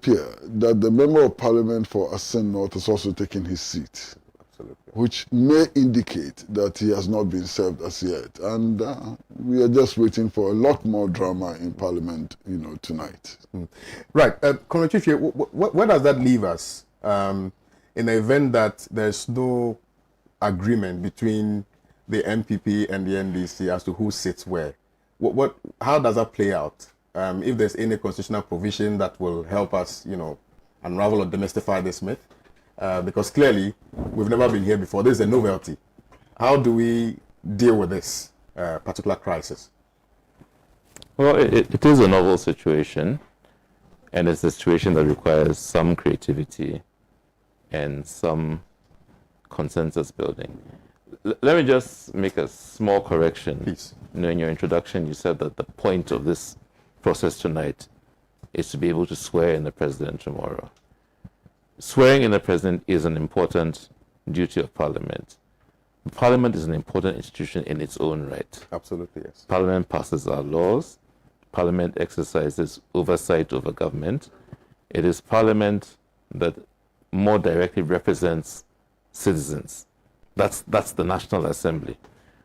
appear that the Member of Parliament for Assin North has also taken his seat. Absolutely. Which may indicate that he has not been served as yet. And we are just waiting for a lot more drama in Parliament, tonight. Right. Comrade Chichi, where does that leave us in the event that there's no agreement between the MPP and the NDC as to who sits where? How does that play out? If there's any constitutional provision that will help us, unravel or demystify this myth? Because clearly, we've never been here before. This is a novelty. How do we deal with this particular crisis? Well, it is a novel situation, and it's a situation that requires some creativity and some consensus building. Let me just make a small correction. Please. In your introduction, you said that the point of this process tonight is to be able to swear in the president tomorrow. Swearing in the president is an important duty of Parliament. Parliament is an important institution in its own right. Absolutely, yes. Parliament passes our laws. Parliament exercises oversight over government. It is Parliament that more directly represents citizens. That's the National Assembly.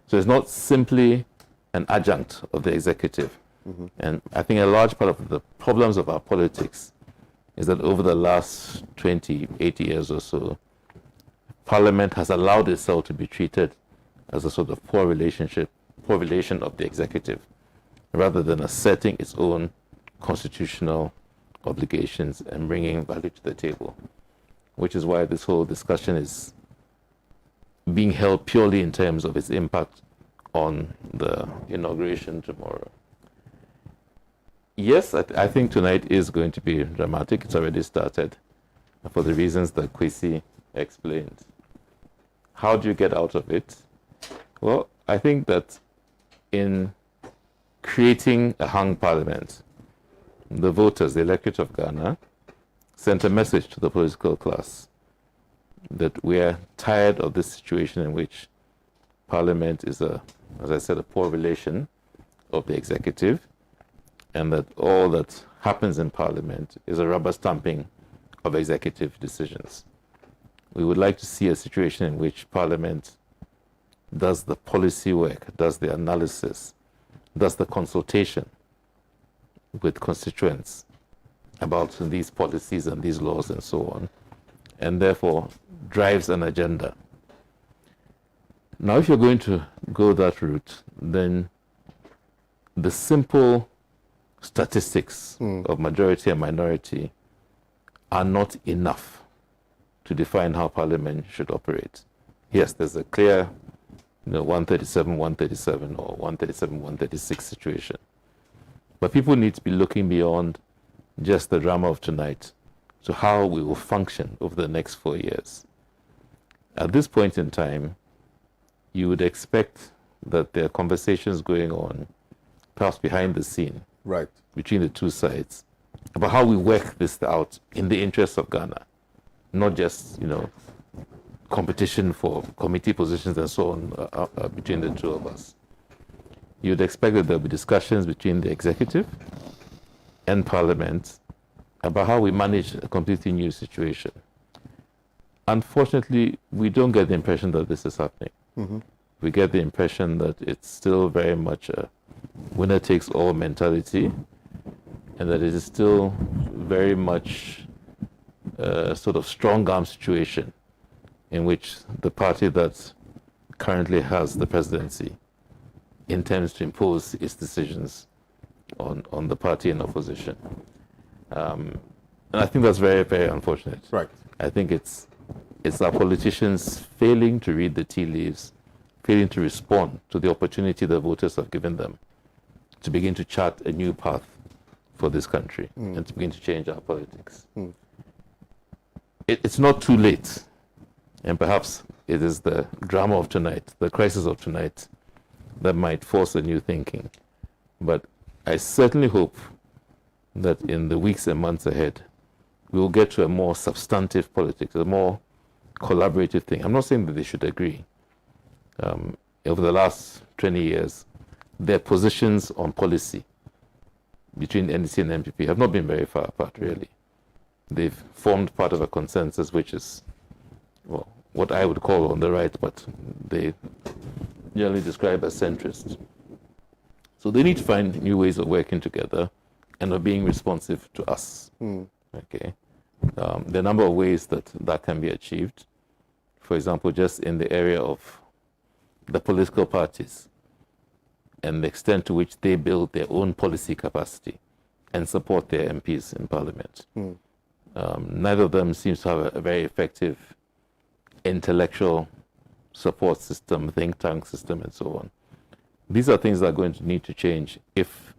So it's not simply an adjunct of the executive. Mm-hmm. And I think a large part of the problems of our politics is that over the last 20, 80 years or so, Parliament has allowed itself to be treated as a sort of poor relation of the executive, rather than asserting its own constitutional obligations and bringing value to the table, which is why this whole discussion is being held purely in terms of its impact on the inauguration tomorrow. Yes, I think tonight is going to be dramatic. It's already started for the reasons that Kwesi explained. How do you get out of it? Well, I think that in creating a hung parliament, the voters, the electorate of Ghana, sent a message to the political class that we are tired of this situation in which Parliament is as I said, a poor relation of the executive, and that all that happens in Parliament is a rubber stamping of executive decisions. We would like to see a situation in which Parliament does the policy work, does the analysis, does the consultation with constituents about these policies and these laws and so on, and therefore drives an agenda. Now, if you're going to go that route, then the simple statistics of majority and minority are not enough to define how Parliament should operate. Yes, there's a clear 137, 137 or 137, 136 situation. But people need to be looking beyond just the drama of tonight to how we will function over the next 4 years. At this point in time, you would expect that there are conversations going on, perhaps behind the scene, right, between the two sides, about how we work this out in the interests of Ghana, not just competition for committee positions and so on between the two of us. You'd expect that there'll be discussions between the executive and Parliament about how we manage a completely new situation. Unfortunately, we don't get the impression that this is happening. Mm-hmm. We get the impression that it's still very much a winner-takes-all mentality, and that it is still very much a sort of strong-arm situation in which the party that currently has the presidency intends to impose its decisions on the party in opposition. And I think that's very, very unfortunate. Right. I think it's our politicians failing to read the tea leaves, failing to respond to the opportunity the voters have given them to begin to chart a new path for this country and to begin to change our politics. It's not too late, and perhaps it is the drama of tonight, the crisis of tonight, that might force a new thinking. But I certainly hope that in the weeks and months ahead, we will get to a more substantive politics, a more collaborative thing. I'm not saying that they should agree. Over the last 20 years, their positions on policy between NDC and NPP have not been very far apart, really. they've formed part of a consensus which is, well, what I would call on the right, but they generally describe as centrist. So they need to find new ways of working together and of being responsive to us. Okay, there are a number of ways that can be achieved. For example, just in the area of the political parties and the extent to which they build their own policy capacity and support their MPs in Parliament. Neither of them seems to have a very effective intellectual support system, think tank system, and so on. These are things that are going to need to change if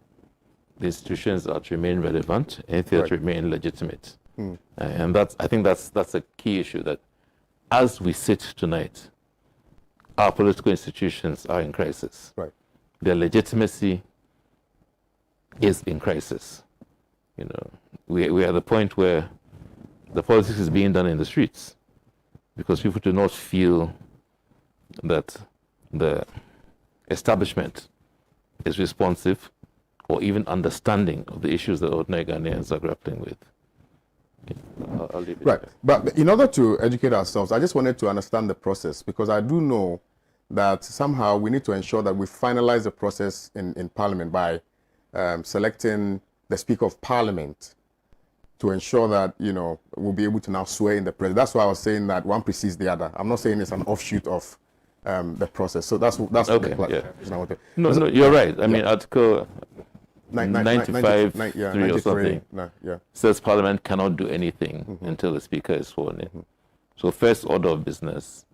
the institutions are to remain relevant and if they are to remain legitimate. And I think that's a key issue, that as we sit tonight, our political institutions are in crisis. Right. Their legitimacy is in crisis. You know, we are at the point where the politics is being done in the streets because people do not feel that the establishment is responsive or even understanding of the issues that ordinary Ghanaians are grappling with. Okay, I'll leave it Right. there. But in order to educate ourselves, I just wanted to understand the process, because I do know that somehow we need to ensure that we finalize the process in Parliament by selecting the Speaker of Parliament to ensure that, you know, we'll be able to now swear in the president. That's why I was saying that one precedes the other. I'm not saying it's an offshoot of the process. So that's Okay, the yeah. No, you're right. I mean, Article 95 yeah, 3 or something yeah. says Parliament cannot do anything until the Speaker is sworn in. So first order of business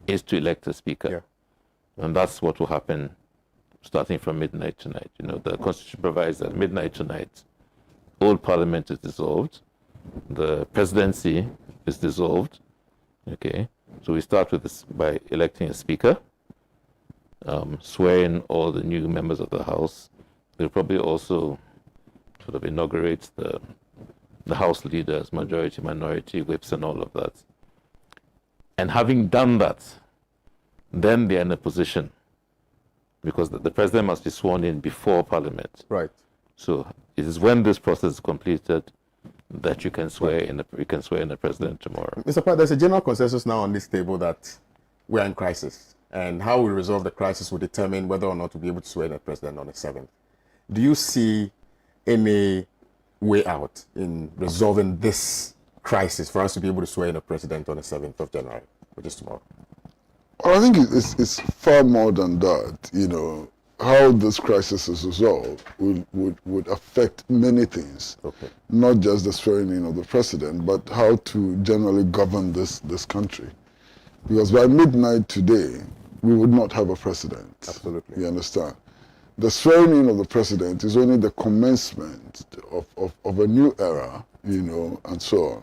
is to elect a Speaker. Yeah. And that's what will happen starting from midnight tonight. You know, the Constitution provides that midnight tonight, old Parliament is dissolved, the presidency is dissolved. Okay, so we start with this by electing a Speaker, swearing all the new members of the House. They'll probably also sort of inaugurate the House leaders, majority, minority, whips, and all of that. And having done that, then they're in a position, because the president must be sworn in before Parliament. Right. So it is when this process is completed that you can swear in the president tomorrow. Mr. Pratt, there's a general consensus now on this table that we are in crisis, and how we resolve the crisis will determine whether or not we'll be able to swear in the president on the 7th. Do you see any way out in resolving this crisis for us to be able to swear in the president on the 7th of January, which is tomorrow? Well, I think it's far more than that. You know, how this crisis is resolved would affect many things. Okay. Not just the swearing in of the president, but how to generally govern this country. Because by midnight today, we would not have a president. Absolutely. You understand? The swearing in of the president is only the commencement of a new era, you know, and so on.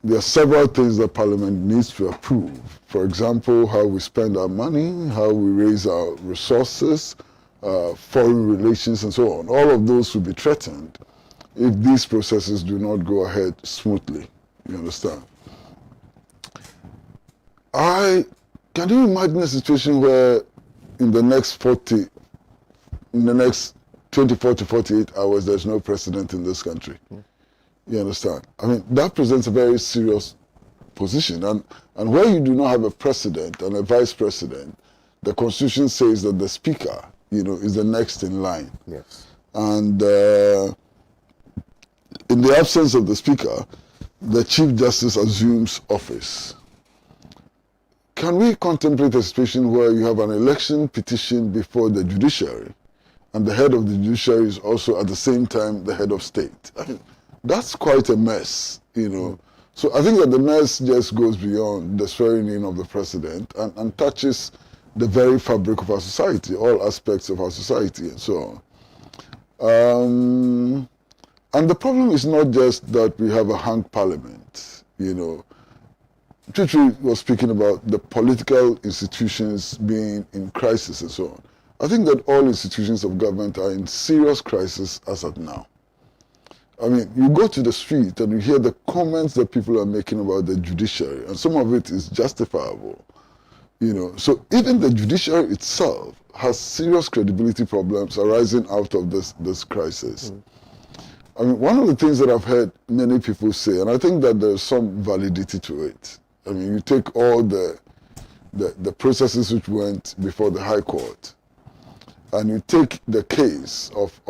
There are several things that Parliament needs to approve. For example, how we spend our money, how we raise our resources, foreign relations, and so on. All of those will be threatened if these processes do not go ahead smoothly. You understand? Can you imagine a situation where in the next 24 to 48 hours, there's no president in this country? You understand? I mean, that presents a very serious position. And where you do not have a president and a vice president, the Constitution says that the Speaker, you know, is the next in line. Yes. And in the absence of the Speaker, the Chief Justice assumes office. Can we contemplate a situation where you have an election petition before the judiciary, and the head of the judiciary is also at the same time the head of state? I mean, that's quite a mess, you know. So I think that the mess just goes beyond the swearing in of the president and touches the very fabric of our society, all aspects of our society, and so on. And the problem is not just that we have a hung parliament, you know. Chichi was speaking about the political institutions being in crisis and so on. I think that all institutions of government are in serious crisis as of now. I mean, you go to the street and you hear the comments that people are making about the judiciary, and some of it is justifiable. You know, so even the judiciary itself has serious credibility problems arising out of this crisis. I mean, one of the things that I've heard many people say, and I think that there's some validity to it. I mean, you take all the processes which went before the High Court, and you take the case of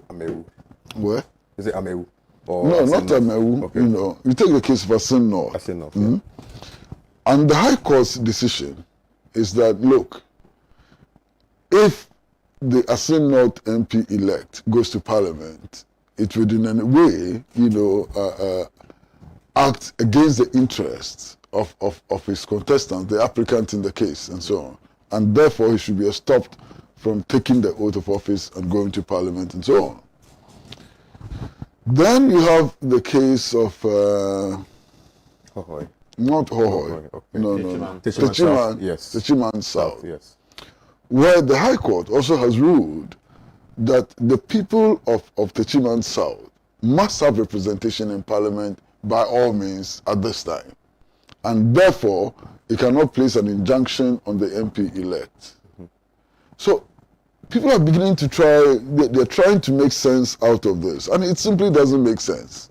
Amewu. where? Is it Amewu? No, not Amewu. Okay. You take the case of Asin North. Asin North, yeah. And the High Court's decision is that, look, if the Asin North MP elect goes to Parliament, it would in a way, act against the interests of his contestant, the applicant in the case, and so on. And therefore, he should be stopped from taking the oath of office and going to Parliament and so on. Then you have the case of Hohoy. not Hohoy. Okay. No. Techiman South, yes. Techiman South, Yes. where the High Court also has ruled that the people of Techiman South must have representation in Parliament by all means at this time. And therefore, it cannot place an injunction on the MP elect. So people are beginning to they're trying to make sense out of this. And it simply doesn't make sense.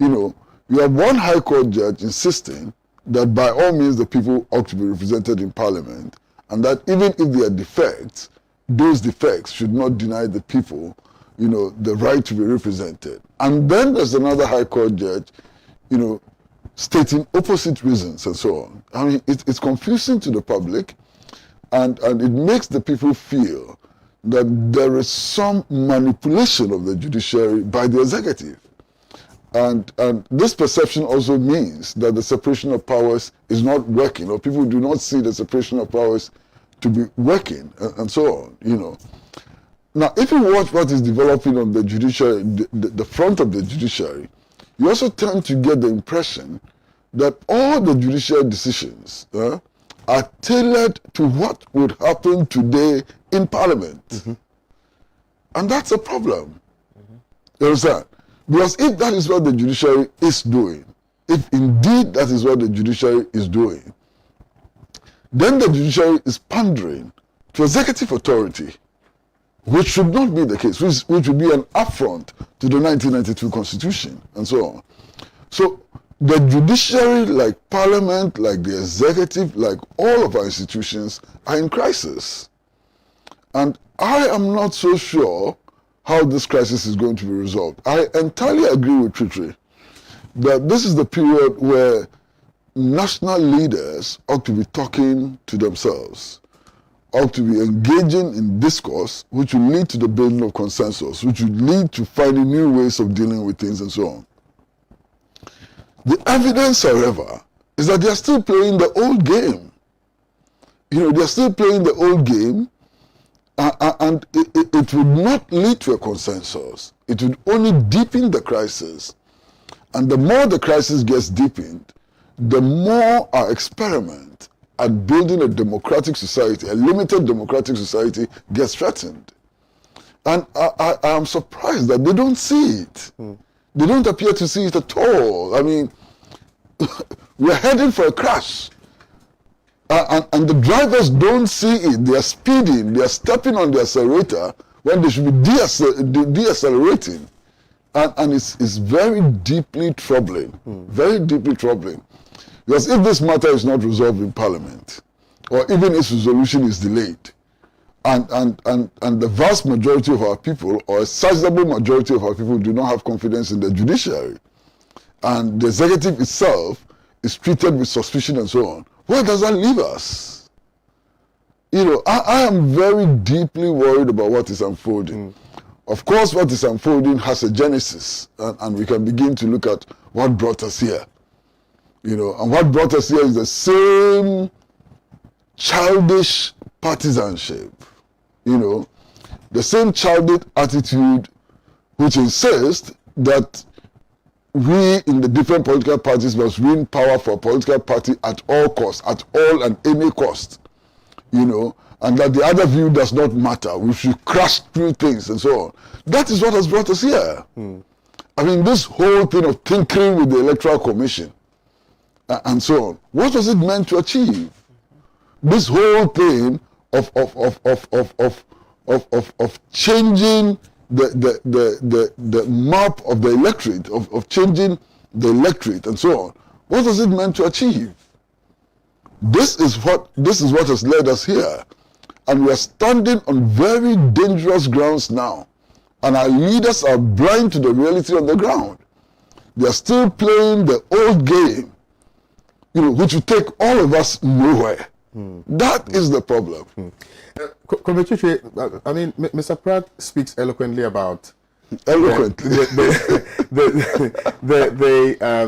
You have one High Court judge insisting that by all means the people ought to be represented in Parliament, and that even if there are defects, those defects should not deny the people, the right to be represented. And then there's another High Court judge, stating opposite reasons and so on. I mean, it's confusing to the public, and it makes the people feel that there is some manipulation of the judiciary by the executive. And this perception also means that the separation of powers is not working, or people do not see the separation of powers to be working, and so on, Now, if you watch what is developing on the judiciary, the front of the judiciary, you also tend to get the impression that all the judicial decisions are tailored to what would happen today in Parliament. Mm-hmm. And that's a problem. Mm-hmm. You understand? Because if that is what the judiciary is doing, if indeed that is what the judiciary is doing, then the judiciary is pandering to executive authority, which should not be the case, which would be an affront to the 1992 Constitution, and so on. So the judiciary, like Parliament, like the executive, like all of our institutions, are in crisis. And I am not so sure how this crisis is going to be resolved. I entirely agree with Tritri that this is the period where national leaders ought to be talking to themselves, ought to be engaging in discourse, which will lead to the building of consensus, which will lead to finding new ways of dealing with things and so on. The evidence, however, is that they are still playing the old game. They are still playing the old game, and it would not lead to a consensus. It would only deepen the crisis. And the more the crisis gets deepened, the more our experiment at building a democratic society, a limited democratic society, gets threatened. And I am surprised that they don't see it. They don't appear to see it at all. I mean, we're heading for a crash. And the drivers don't see it. They are speeding. They are stepping on the accelerator when they should be deaccelerating. And it's very deeply troubling. Very deeply troubling. Because if this matter is not resolved in Parliament, or even its resolution is delayed, and the vast majority of our people, or a sizable majority of our people, do not have confidence in the judiciary, and the executive itself is treated with suspicion and so on, where does that leave us? I am very deeply worried about what is unfolding. Of course, what is unfolding has a genesis, and we can begin to look at what brought us here. And what brought us here is the same childish partisanship, the same childish attitude which insists that we in the different political parties must win power for a political party at all costs, at all and any cost, and that the other view does not matter. We should crash through things and so on. That is what has brought us here. I mean, this whole thing of tinkering with the Electoral Commission and so on, what was it meant to achieve? This whole thing of of changing the map of the electorate, of changing the electorate and so on. What was it meant to achieve? This is what has led us here. And we are standing on very dangerous grounds now. And our leaders are blind to the reality on the ground. They are still playing the old game, which will take all of us nowhere. That is the problem. Comrade Chiche, I mean, Mr. Pratt speaks eloquently about eloquently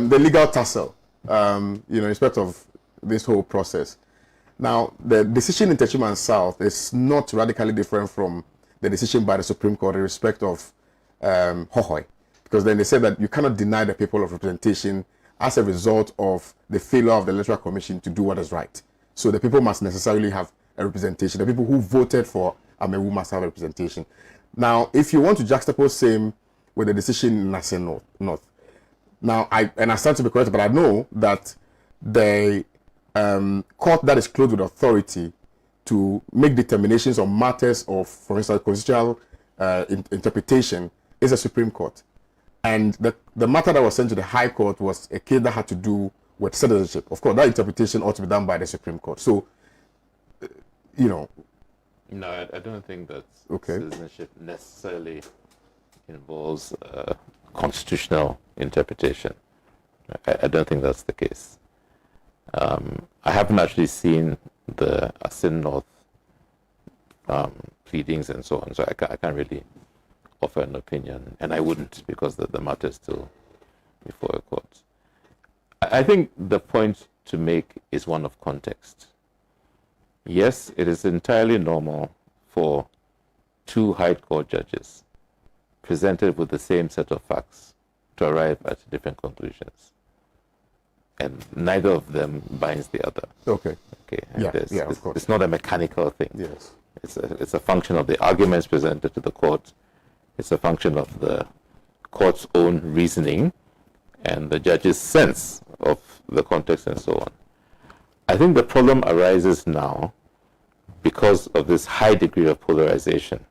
the legal tussle, in respect of this whole process. Now, the decision in Techiman South is not radically different from the decision by the Supreme Court in respect of Hohoi, because then they said that you cannot deny the people of representation as a result of the failure of the Electoral Commission to do what is right. So the people must necessarily have a representation. The people who voted for Amewu must have a representation. Now, if you want to juxtapose same with the decision in Nasen North, now I stand to be corrected, but I know that the court that is clothed with authority to make determinations on matters of, for instance, constitutional interpretation is the Supreme Court. And the matter that was sent to the High Court was a case that had to do with citizenship. Of course, that interpretation ought to be done by the Supreme Court. So, No, I don't think that citizenship necessarily involves constitutional interpretation. I don't think that's the case. I haven't actually seen the Asin North pleadings and so on, so I can't really offer an opinion, and I wouldn't, because the matter is still before a court. I think the point to make is one of context. Yes, it is entirely normal for two High Court judges presented with the same set of facts to arrive at different conclusions. And neither of them binds the other. Okay. Of course. It's not a mechanical thing. Yes. It's a function of the arguments presented to the court. It's a function of the court's own reasoning and the judge's sense of the context and so on. I think the problem arises now because of this high degree of polarization,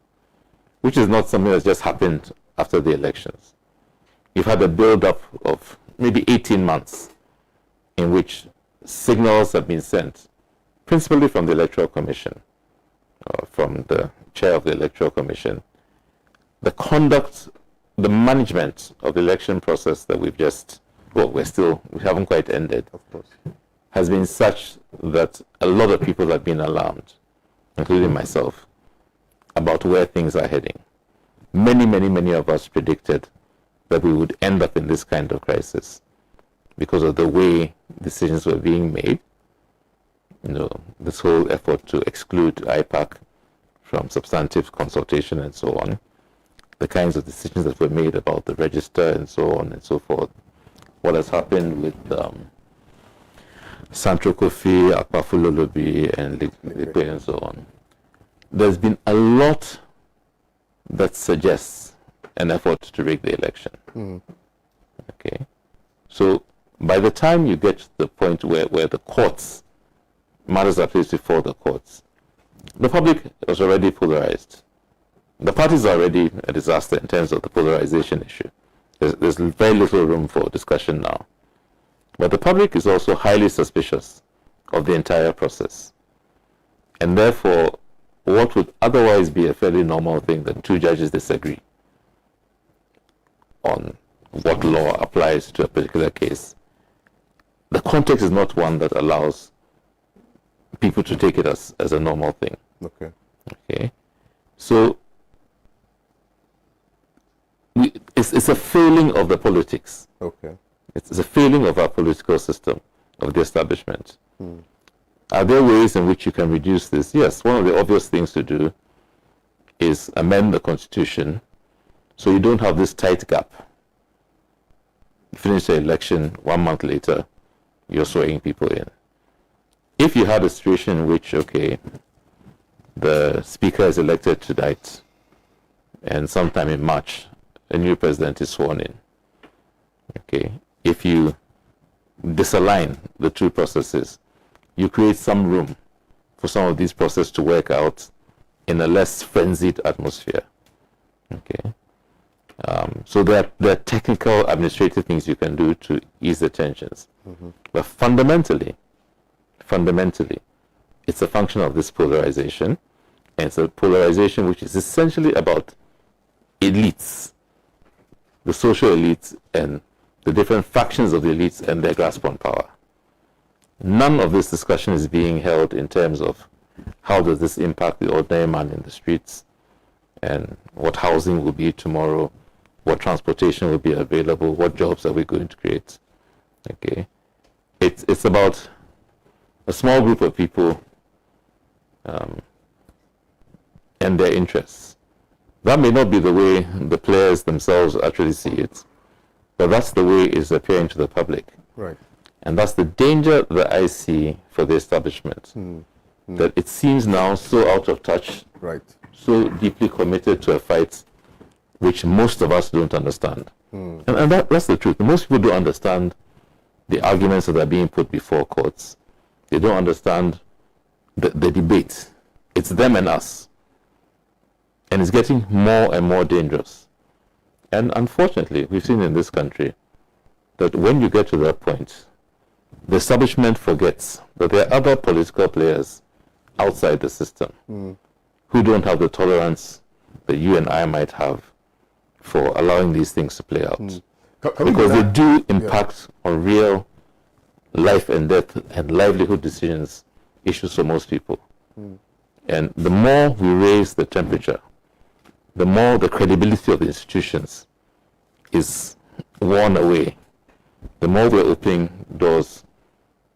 which is not something that's just happened after the elections. You've had a build-up of maybe 18 months in which signals have been sent, principally from the Electoral Commission, from the chair of the Electoral Commission. The conduct, the management of the election process that we haven't quite ended, of course, has been such that a lot of people have been alarmed, including myself, about where things are heading. Many of us predicted that we would end up in this kind of crisis because of the way decisions were being made. This whole effort to exclude IPAC from substantive consultation and so on, the kinds of decisions that were made about the register and so on and so forth, what has happened with Santro Kofi, Akpafulolobi, and Likwe and so on. There's been a lot that suggests an effort to rig the election. Okay, so by the time you get to the point where the courts, matters are placed before the courts, the public was already polarized. The parties are already a disaster in terms of the polarization issue. There's very little room for discussion now. But the public is also highly suspicious of the entire process. And therefore, what would otherwise be a fairly normal thing that two judges disagree on what law applies to a particular case, the context is not one that allows people to take it as a normal thing. Okay. So it's a failing of the politics. Okay. It's a failing of our political system, of the establishment. Are there ways in which you can reduce this? Yes, one of the obvious things to do is amend the Constitution so you don't have this tight gap. You finish the election, 1 month later, you're swearing people in. If you had a situation in which, the Speaker is elected tonight, and sometime in March, a new president is sworn in. If you disalign the two processes, you create some room for some of these processes to work out in a less frenzied atmosphere. Okay. So there are technical, administrative things you can do to ease the tensions. But fundamentally, it's a function of this polarization. And it's a polarization which is essentially about elites, the social elites and the different factions of the elites and their grasp on power. None of this discussion is being held in terms of how does this impact the ordinary man in the streets, and what housing will be tomorrow, what transportation will be available, what jobs are we going to create. Okay, it's about a small group of people and their interests. That may not be the way the players themselves actually see it, but that's the way it's appearing to the public. Right. And that's the danger that I see for the establishment, that it seems now so out of touch, Right. so deeply committed to a fight which most of us don't understand. And that's the truth. Most people don't understand the arguments that are being put before courts. They don't understand the debate. It's them and us. And it's getting more and more dangerous. And unfortunately, we've seen in this country that when you get to that point, the establishment forgets that there are other political players outside the system who don't have the tolerance that you and I might have for allowing these things to play out. Because they do impact on real life and death and livelihood decisions, issues for most people. And the more we raise the temperature, the more the credibility of the institutions is worn away, the more we're opening doors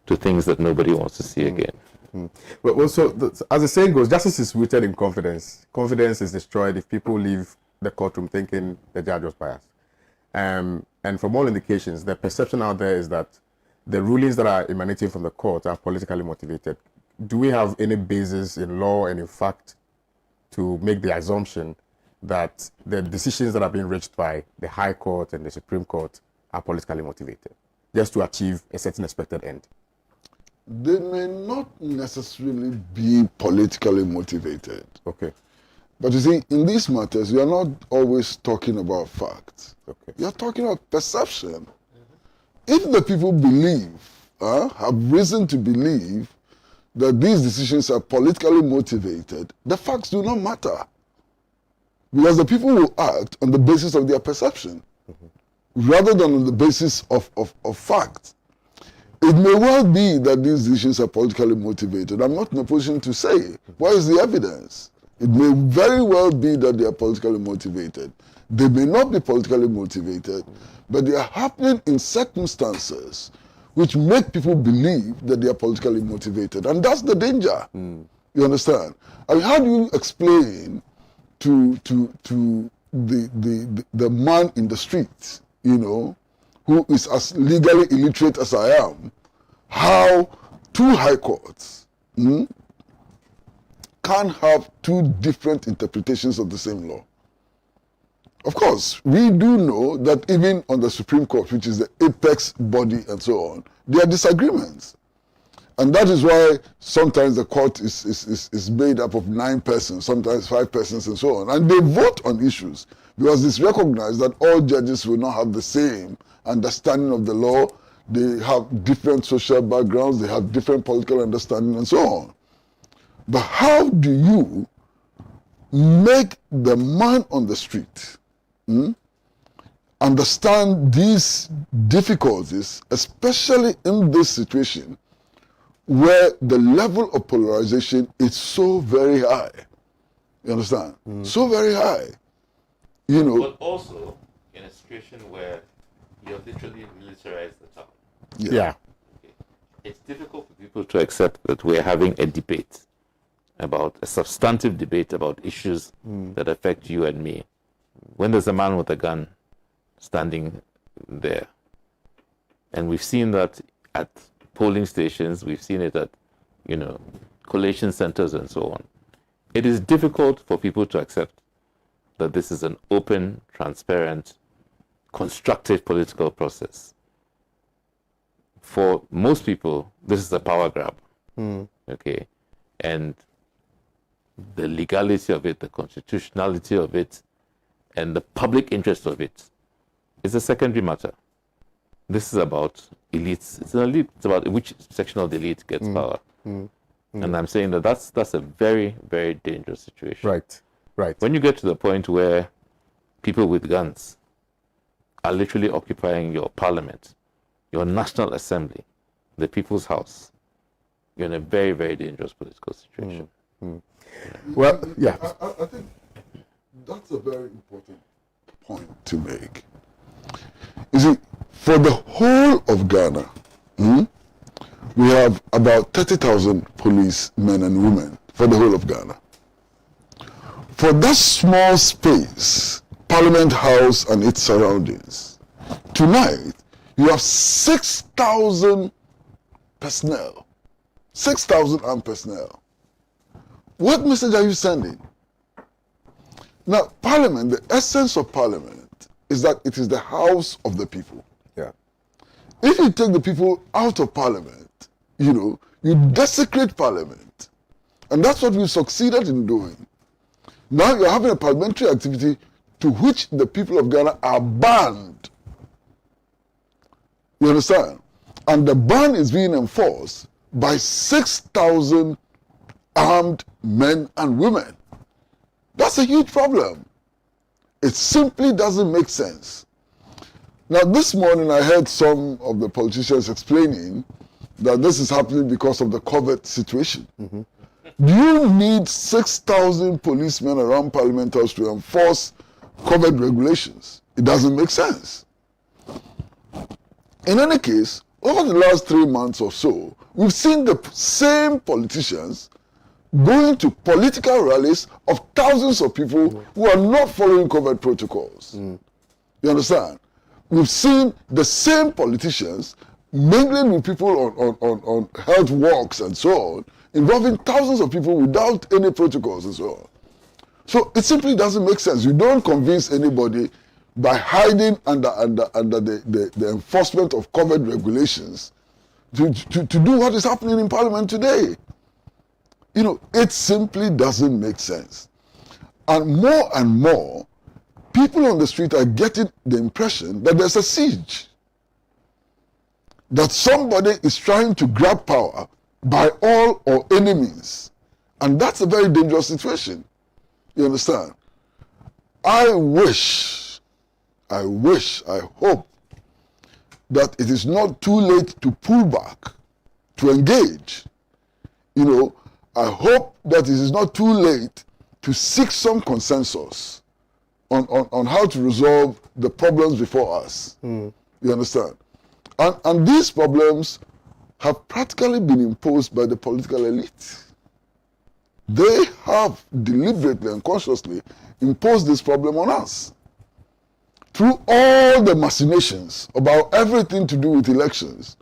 to things that nobody wants to see again. Well, so as the saying goes, justice is rooted in confidence. Confidence is destroyed if people leave the courtroom thinking the judge was biased. And from all indications, the perception out there is that the rulings that are emanating from the court are politically motivated. Do we have any basis in law and in fact to make the assumption that the decisions that are being reached by the High Court and the Supreme Court are politically motivated, just to achieve a certain expected end? They may not necessarily be politically motivated. Okay. But you see, in these matters, you are not always talking about facts. Okay. You are talking about perception. If the people believe, have reason to believe that these decisions are politically motivated, the facts do not matter. Because the people will act on the basis of their perception, rather than on the basis of fact. It may well be that these decisions are politically motivated. I'm not in a position to say. What is the evidence? It may very well be that they are politically motivated. They may not be politically motivated, but they are happening in circumstances which make people believe that they are politically motivated. And that's the danger. You understand? I mean, how do you explain to the man in the street, you know, who is as legally illiterate as I am, how two high courts can have two different interpretations of the same law? Of course, we do know that even on the Supreme Court, which is the apex body and so on, there are disagreements. And that is why sometimes the court is made up of 9 persons, sometimes 5 persons and so on. And they vote on issues because it's recognized that all judges will not have the same understanding of the law. They have different social backgrounds, they have different political understanding and so on. But how do you make the man on the street understand these difficulties, especially in this situation where the level of polarization is so very high? You understand? So very high. You know. But also in a situation where you have literally militarized the town. Yeah. Okay. It's difficult for people to accept that we're having a debate about a substantive debate about issues that affect you and me, when there's a man with a gun standing there. And we've seen that at polling stations, we've seen it at, you know, collation centers and so on. It is difficult for people to accept that this is an open, transparent, constructive political process. For most people, this is a power grab. Okay, and the legality of it, the constitutionality of it, and the public interest of it is a secondary matter. This is about elites. It's an elite. It's about which section of the elite gets power. And I'm saying that that's a very, very dangerous situation. Right. When you get to the point where people with guns are literally occupying your parliament, your National Assembly, the People's House, you're in a very, very dangerous political situation. Well, yeah. I think that's a very important point to make. You see, for the whole of Ghana, we have about 30,000 policemen and women for the whole of Ghana. For that small space, Parliament House and its surroundings, tonight you have 6,000 personnel, 6,000 armed personnel. What message are you sending? Now, Parliament, the essence of Parliament is that it is the house of the people. Yeah. If you take the people out of Parliament, you desecrate Parliament. And that's what we've succeeded in doing. Now you're having a parliamentary activity to which the people of Ghana are banned. You understand? And the ban is being enforced by 6,000 armed men and women. That's a huge problem. It simply doesn't make sense. Now, this morning I heard some of the politicians explaining that this is happening because of the COVID situation. Do you need 6,000 policemen around Parliament House to enforce COVID regulations? It doesn't make sense. In any case, over the last 3 months or so, we've seen the same politicians going to political rallies of thousands of people who are not following COVID protocols. You understand? We've seen the same politicians mingling with people on health walks and so on, involving thousands of people without any protocols and so on. So it simply doesn't make sense. You don't convince anybody by hiding under the enforcement of COVID regulations to do what is happening in Parliament today. It simply doesn't make sense. And more, people on the street are getting the impression that there's a siege. That somebody is trying to grab power by all or any means. And that's a very dangerous situation. You understand? I hope that it is not too late to pull back, to engage. I hope that it is not too late to seek some consensus on how to resolve the problems before us. You understand? And these problems have practically been imposed by the political elite. They have deliberately and consciously imposed this problem on us. Through all the machinations about everything to do with elections,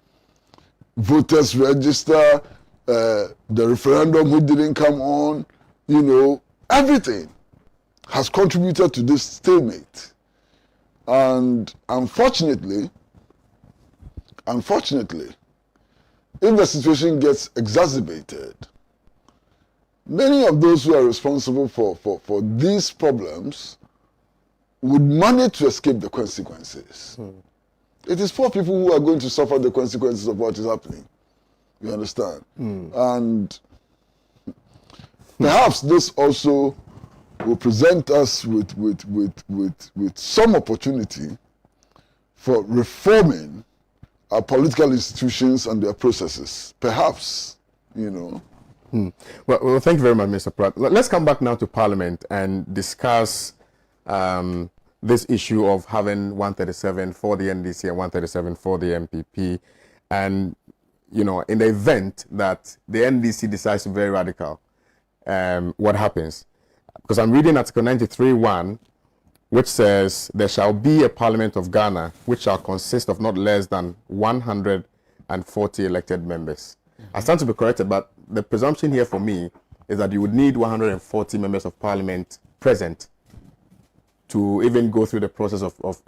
voters register, the referendum who didn't come on, everything has contributed to this stalemate. And unfortunately, if the situation gets exacerbated, many of those who are responsible for these problems would manage to escape the consequences. It is poor people who are going to suffer the consequences of what is happening. You understand? And perhaps this also will present us with some opportunity for reforming our political institutions and their processes. Perhaps, Well, thank you very much, Mr. Pratt. Let's come back now to Parliament and discuss this issue of having 137 for the NDC and 137 for the MPP. And, in the event that the NDC decides to be very radical, what happens? Because I'm reading Article 93(1), which says, there shall be a Parliament of Ghana which shall consist of not less than 140 elected members. I stand to be corrected, but the presumption here for me is that you would need 140 members of Parliament present to even go through the process of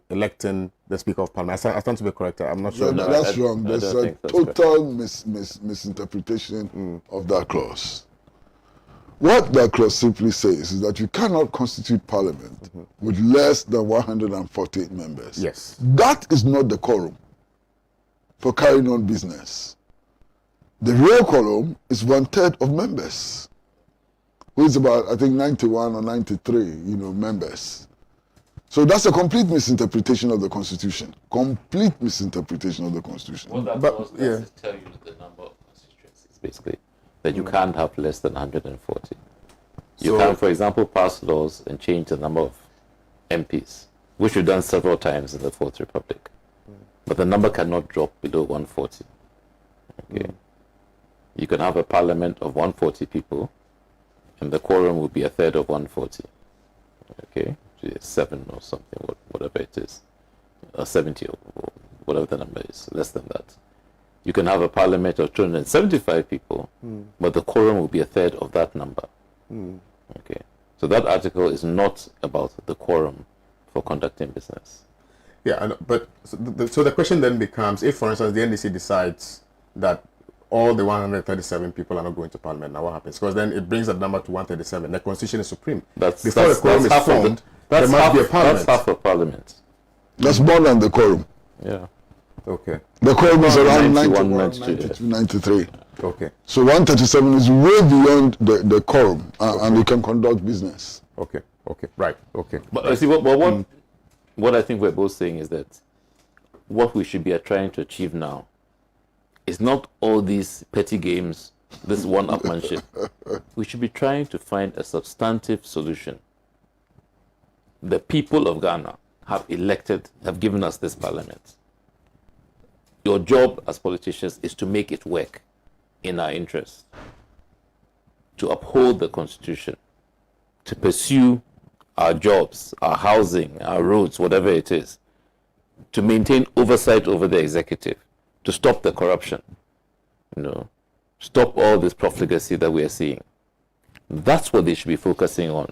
electing the Speaker of Parliament. I stand to be corrected. I'm not sure. No, that's wrong. There's a total misinterpretation of that clause. What that clause simply says is that you cannot constitute parliament with less than 148 members. Yes. That is not the quorum for carrying on business. The real quorum is 1/3 of members, which is about, I think, 91 or 93, members. So that's a complete misinterpretation of the Constitution. Complete misinterpretation of the Constitution. What that But, clause does yeah. is tell you the number of constituencies, basically, that you can't have less than 140. You So- can, for example, pass laws and change the number of MPs, which we've done several times in the Fourth Republic. But the number cannot drop below 140. Okay. You can have a parliament of 140 people, and the quorum will be 1/3 of 140. Okay, 7 or something, whatever it is, or 70 or whatever the number is, less than that. You can have a parliament of 275 people, but the quorum will be 1/3 of that number. Okay, so that article is not about the quorum for conducting business. Yeah, but so the question then becomes, if, for instance, the NDC decides that all the 137 people are not going to Parliament, now what happens? Because then it brings that number to 137. The Constitution is supreme. Before the quorum is half of formed, the- there must be a Parliament. That's half of Parliament. That's more than the quorum. Yeah. Okay, The quorum is around 91, 91, 92, 92, 93. okay, So 137 is way beyond the quorum, and you can conduct business. okay, right, okay. But you see, what I think we're both saying is that what we should be trying to achieve now is not all these petty games, this one-upmanship. We should be trying to find a substantive solution. The people of Ghana have given us this parliament. Your job as politicians is to make it work in our interest, to uphold the Constitution, to pursue our jobs, our housing, our roads, whatever it is, to maintain oversight over the executive, to stop the corruption, stop all this profligacy that we are seeing. That's what they should be focusing on.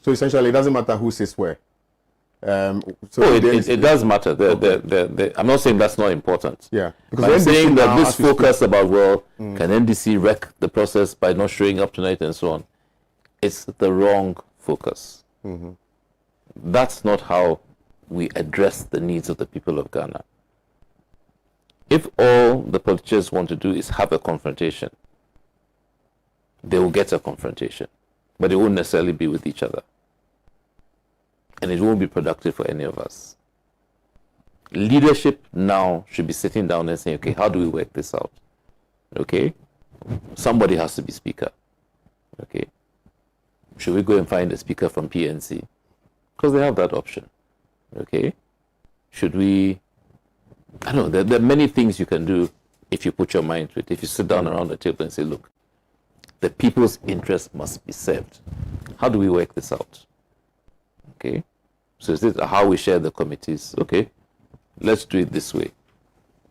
So essentially, it doesn't matter who sits where. So It does matter. I'm not saying that's not important. Yeah, But I'm NDC saying that now, this as we speak- focus about, can NDC wreck the process by not showing up tonight and so on, it's the wrong focus. That's not how we address the needs of the people of Ghana. If all the politicians want to do is have a confrontation, they will get a confrontation, but it won't necessarily be with each other. And it won't be productive for any of us. Leadership now should be sitting down and saying, okay, how do we work this out? Okay? Somebody has to be speaker. Okay? Should we go and find a speaker from PNC? Because they have that option. Okay? Should we... I don't know, there are many things you can do if you put your mind to it. If you sit down around the table and say, look, the people's interest must be served. How do we work this out? Okay? So is this how we share the committees? Okay, let's do it this way.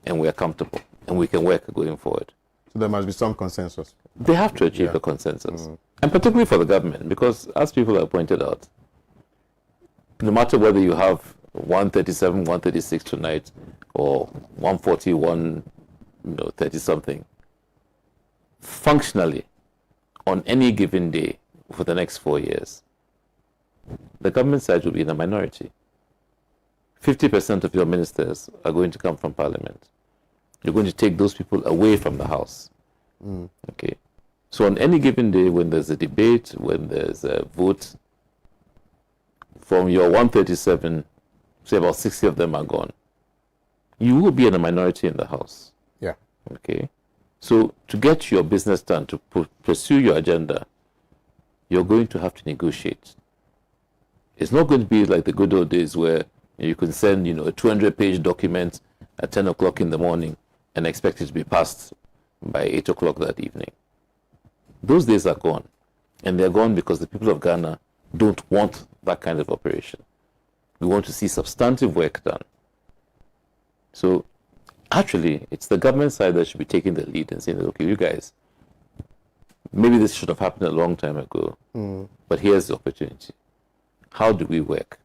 And we are comfortable. And we can work going forward. So there must be some consensus. They have to achieve a consensus. And particularly for the government, because as people have pointed out, no matter whether you have 137, 136 tonight, or 141, 30 something, functionally, on any given day for the next 4 years, the government side will be in a minority. 50% of your ministers are going to come from Parliament. You're going to take those people away from the House. Okay. So on any given day, when there's a debate, when there's a vote, from your 137, say about 60 of them are gone. You will be in a minority in the House. Yeah. Okay. So to get your business done, to pursue your agenda, you're going to have to negotiate. It's not going to be like the good old days where you can send, a 200-page document at 10 o'clock in the morning and expect it to be passed by 8 o'clock that evening. Those days are gone. And they're gone because the people of Ghana don't want that kind of operation. We want to see substantive work done. So actually, it's the government side that should be taking the lead and saying, okay, you guys, maybe this should have happened a long time ago, but here's the opportunity. How do we work?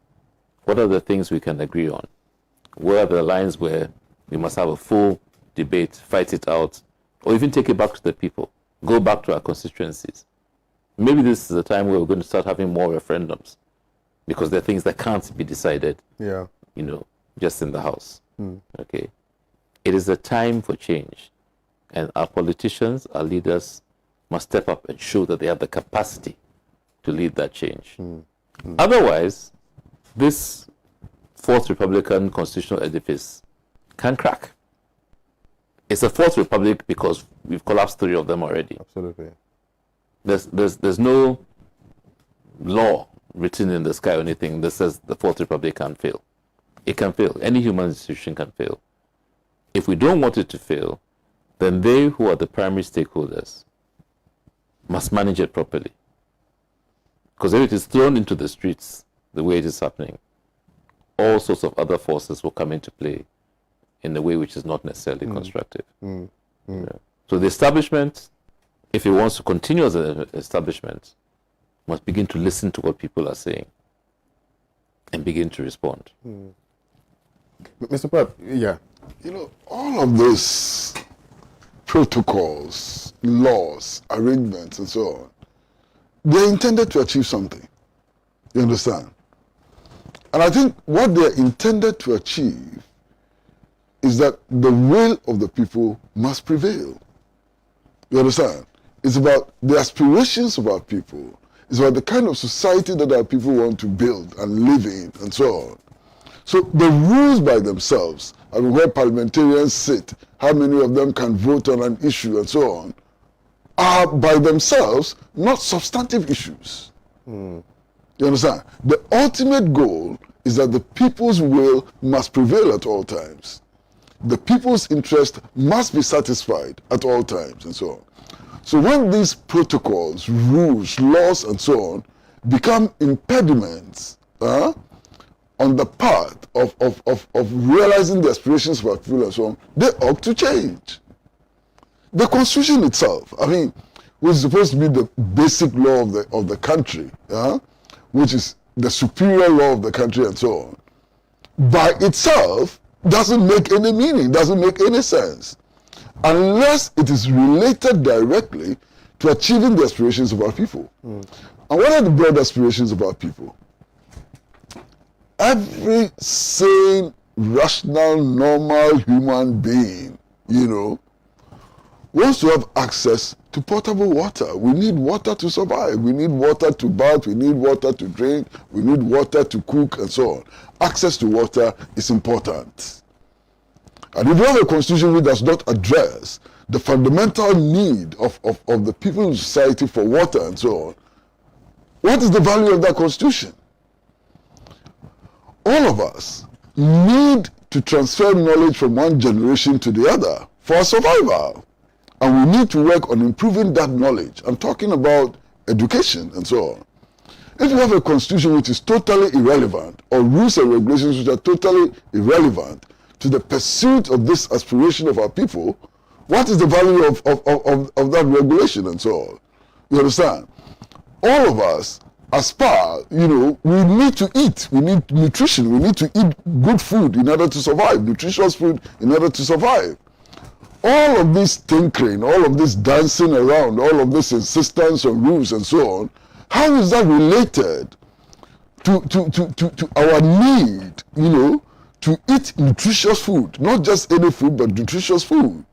What are the things we can agree on? Where are the lines where we must have a full debate, fight it out, or even take it back to the people, go back to our constituencies, maybe this is a time where we're going to start having more referendums, because there are things that can't be decided, Yeah. just in the House. Okay. It is a time for change. And our politicians, our leaders, must step up and show that they have the capacity to lead that change. Otherwise, this Fourth Republican constitutional edifice can crack. It's a Fourth Republic because we've collapsed 3 of them already. Absolutely. There's no law written in the sky or anything that says the Fourth Republic can fail. It can fail. Any human institution can fail. If we don't want it to fail, then they who are the primary stakeholders must manage it properly. Because if it is thrown into the streets the way it is happening, all sorts of other forces will come into play in a way which is not necessarily constructive. Yeah. So the establishment, if it wants to continue as an establishment, must begin to listen to what people are saying and begin to respond. Mr. Pep, yeah. All of these protocols, laws, arrangements, and so on, they're intended to achieve something. You understand? And I think what they're intended to achieve is that the will of the people must prevail. You understand? It's about the aspirations of our people. It's about the kind of society that our people want to build and live in, and so on. So the rules by themselves, I mean, where parliamentarians sit, how many of them can vote on an issue, and so on, are by themselves not substantive issues. You understand? The ultimate goal is that the people's will must prevail at all times. The people's interest must be satisfied at all times, and so on. So when these protocols, rules, laws, and so on become impediments on the path of realizing the aspirations of our people and so on, they ought to change. The Constitution itself, I mean, which is supposed to be the basic law of the country, which is the superior law of the country and so on, by itself doesn't make any meaning, doesn't make any sense, unless it is related directly to achieving the aspirations of our people. And what are the broad aspirations of our people? Every sane, rational, normal human being, wants to have access to potable water. We need water to survive. We need water to bath. We need water to drink. We need water to cook and so on. Access to water is important. And if you have a constitution which does not address the fundamental need of the people in society for water and so on, what is the value of that constitution? All of us need to transfer knowledge from one generation to the other for our survival. And we need to work on improving that knowledge. I'm talking about education and so on. If you have a constitution which is totally irrelevant, or rules and regulations which are totally irrelevant to the pursuit of this aspiration of our people, what is the value of that regulation and so on? You understand? All of us aspire, we need to eat. We need nutrition. We need to eat good food in order to survive, nutritious food in order to survive. All of this tinkering, all of this dancing around, all of this insistence on rules and so on, how is that related to our need, to eat nutritious food? Not just any food, but nutritious food.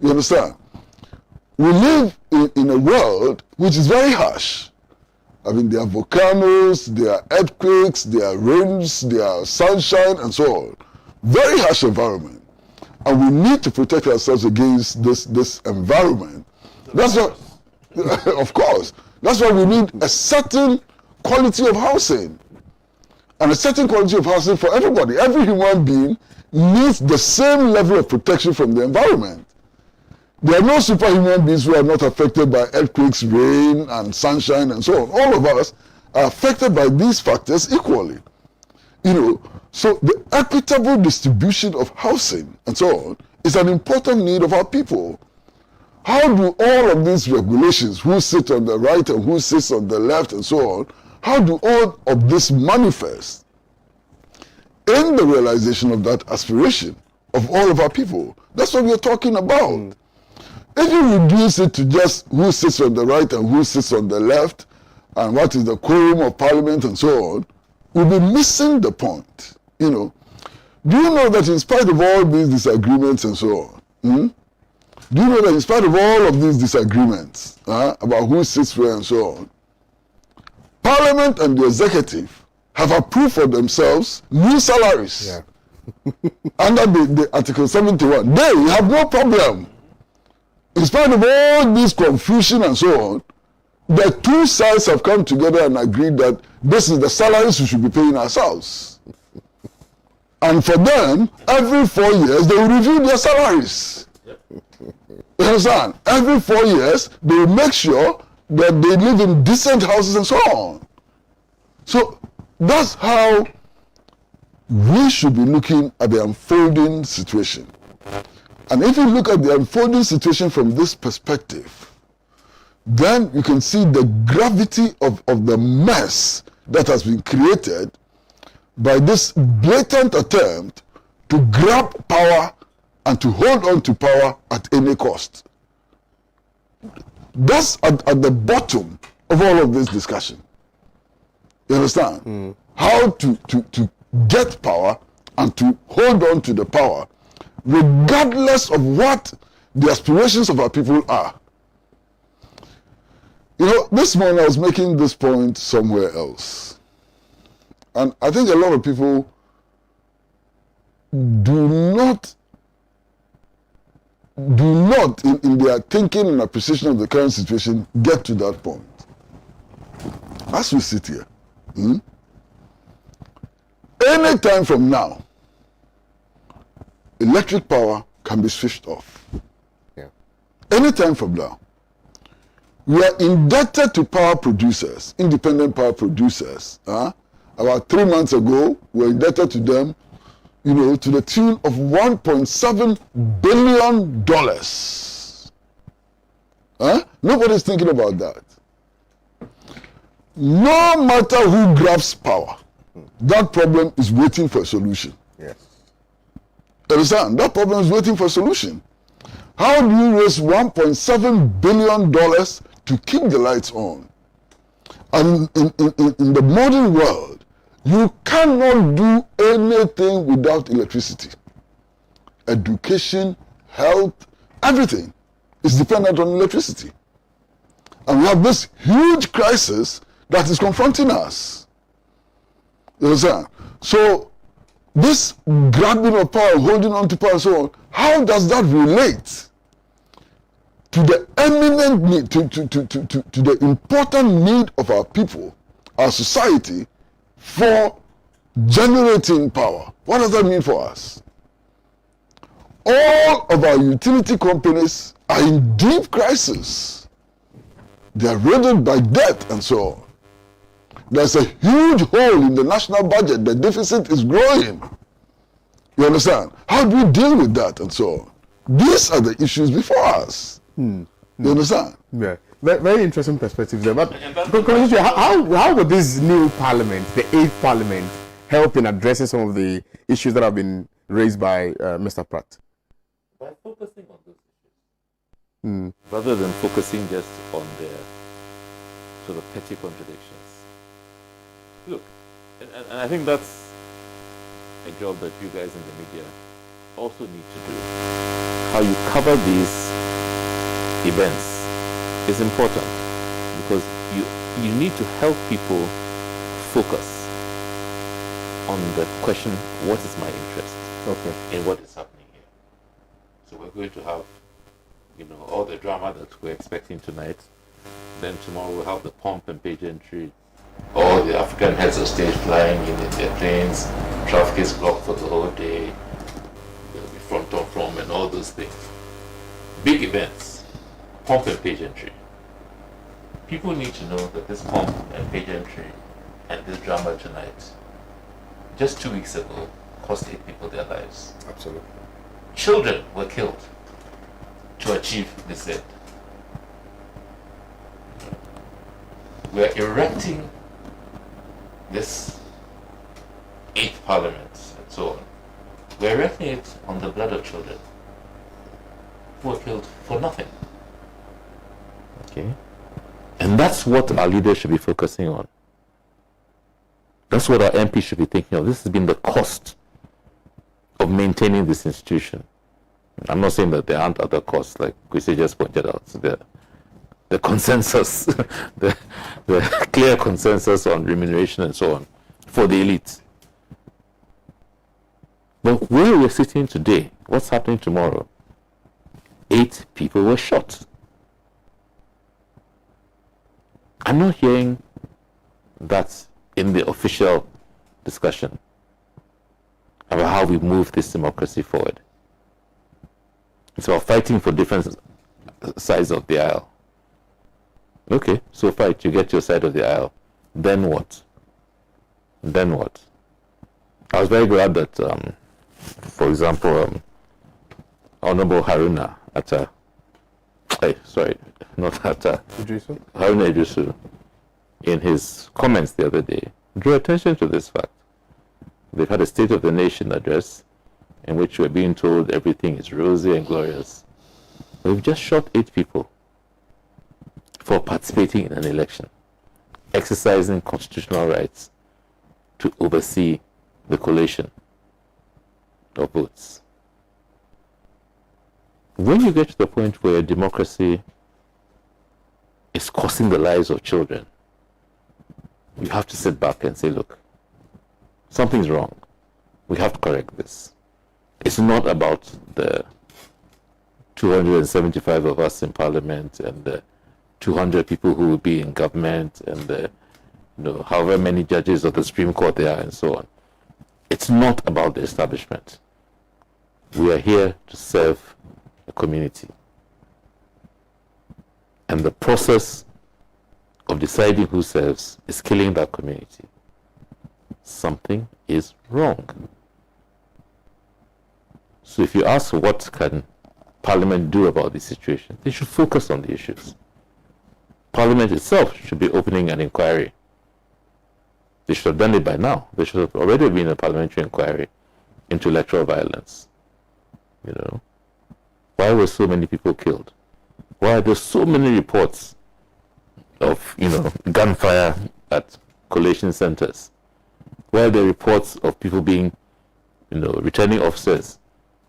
You understand? We live in a world which is very harsh. I mean, there are volcanoes, there are earthquakes, there are rains, there are sunshine, and so on. Very harsh environment. And we need to protect ourselves against this environment. That's what, of course, that's why we need a certain quality of housing. And a certain quality of housing for everybody. Every human being needs the same level of protection from the environment. There are no superhuman beings who are not affected by earthquakes, rain, and sunshine, and so on. All of us are affected by these factors equally. So the equitable distribution of housing and so on is an important need of our people. How do all of these regulations, who sit on the right and who sits on the left and so on, how do all of this manifest in the realization of that aspiration of all of our people? That's what we're talking about. If you reduce it to just who sits on the right and who sits on the left, and what is the quorum of parliament and so on, we'll be missing the point. You know, do you know that in spite of all these disagreements and so on, do you know that in spite of all of these disagreements about who sits where and so on, Parliament and the executive have approved for themselves new salaries under the Article 71. They have no problem. In spite of all this confusion and so on, the two sides have come together and agreed that this is the salaries we should be paying ourselves. And for them, every 4 years, they will review their salaries. You understand? Every 4 years, they will make sure that they live in decent houses and so on. So that's how we should be looking at the unfolding situation. And if you look at the unfolding situation from this perspective, then you can see the gravity of the mess that has been created by this blatant attempt to grab power and to hold on to power at any cost. That's at the bottom of all of this discussion. You understand? How to get power and to hold on to the power, regardless of what the aspirations of our people are. You know, this morning I was making this point somewhere else. And I think a lot of people do not in their thinking and appreciation of the current situation get to that point. As we sit here, any time from now, electric power can be switched off. Any time from now. We are indebted to power producers, independent power producers. About 3 months ago, we were indebted to them, you know, to the tune of $1.7 billion. Nobody's thinking about that. No matter who grabs power, that problem is waiting for a solution. Yes. Understand? That problem is waiting for a solution. How do you raise $1.7 billion to keep the lights on? And in the modern world, you cannot do anything without electricity. Education, health, everything is dependent on electricity. And we have this huge crisis that is confronting us. You understand? So, this grabbing of power, holding on to power and so on, how does that relate to the eminent need, to the important need of our people, our society, for generating power? What does that mean for us? All of our utility companies are in deep crisis. They are riddled by debt and so on. There's a huge hole in the national budget. The deficit is growing. You understand? How do we deal with that and so on? These are the issues before us. You understand? Yeah. Very interesting perspective there. But how would this new parliament, the 8th parliament, help in addressing some of the issues that have been raised by Mr. Pratt? By focusing on those issues. Rather than focusing just on their sort of petty contradictions. Look, and I think that's a job that you guys in the media also need to do. How you cover these events is important, because you need to help people focus on the question, what is my interest in what is happening here? So we're going to have, you know, all the drama that we're expecting tonight. Then tomorrow we'll have the pomp and pageantry, all the African heads of state flying in their planes, traffic is blocked for the whole day, there'll be front on from and all those things. Big events, pomp and pageantry. People need to know that this pomp and pageantry and this drama tonight, just 2 weeks ago, cost 8 people their lives. Absolutely. Children were killed to achieve this end. We're erecting this 8th parliament and so on. We're erecting it on the blood of children who were killed for nothing. Okay? And that's what our leaders should be focusing on. That's what our MP should be thinking of. This has been the cost of maintaining this institution. I'm not saying that there aren't other costs, like Kwesi just pointed out. The consensus, the clear consensus on remuneration and so on for the elite. But where we're sitting today, what's happening tomorrow? 8 people were shot. I'm not hearing that in the official discussion about how we move this democracy forward. It's about fighting for different sides of the aisle. Okay, so fight, you get your side of the aisle. Then what? Then what? I was very glad that, for example, Honorable Haruna Atta, not Atta, Haruna Idrisu, in his comments the other day, drew attention to this fact. They've had a State of the Nation address in which we're being told everything is rosy and glorious. We've just shot 8 people for participating in an election, exercising constitutional rights to oversee the collation of votes. When you get to the point where democracy is costing the lives of children, you have to sit back and say, look, something's wrong. We have to correct this. It's not about the 275 of us in Parliament and the 200 people who will be in government and the, however many judges of the Supreme Court there are and so on. It's not about the establishment. We are here to serve the community. And the process of deciding who serves is killing that community. Something is wrong. So if you ask what can Parliament do about this situation, they should focus on the issues. Parliament itself should be opening an inquiry. They should have done it by now. There should have already been a parliamentary inquiry into electoral violence. Why were so many people killed? Why are there so many reports of, gunfire at collation centers? Why are there reports of people being, returning officers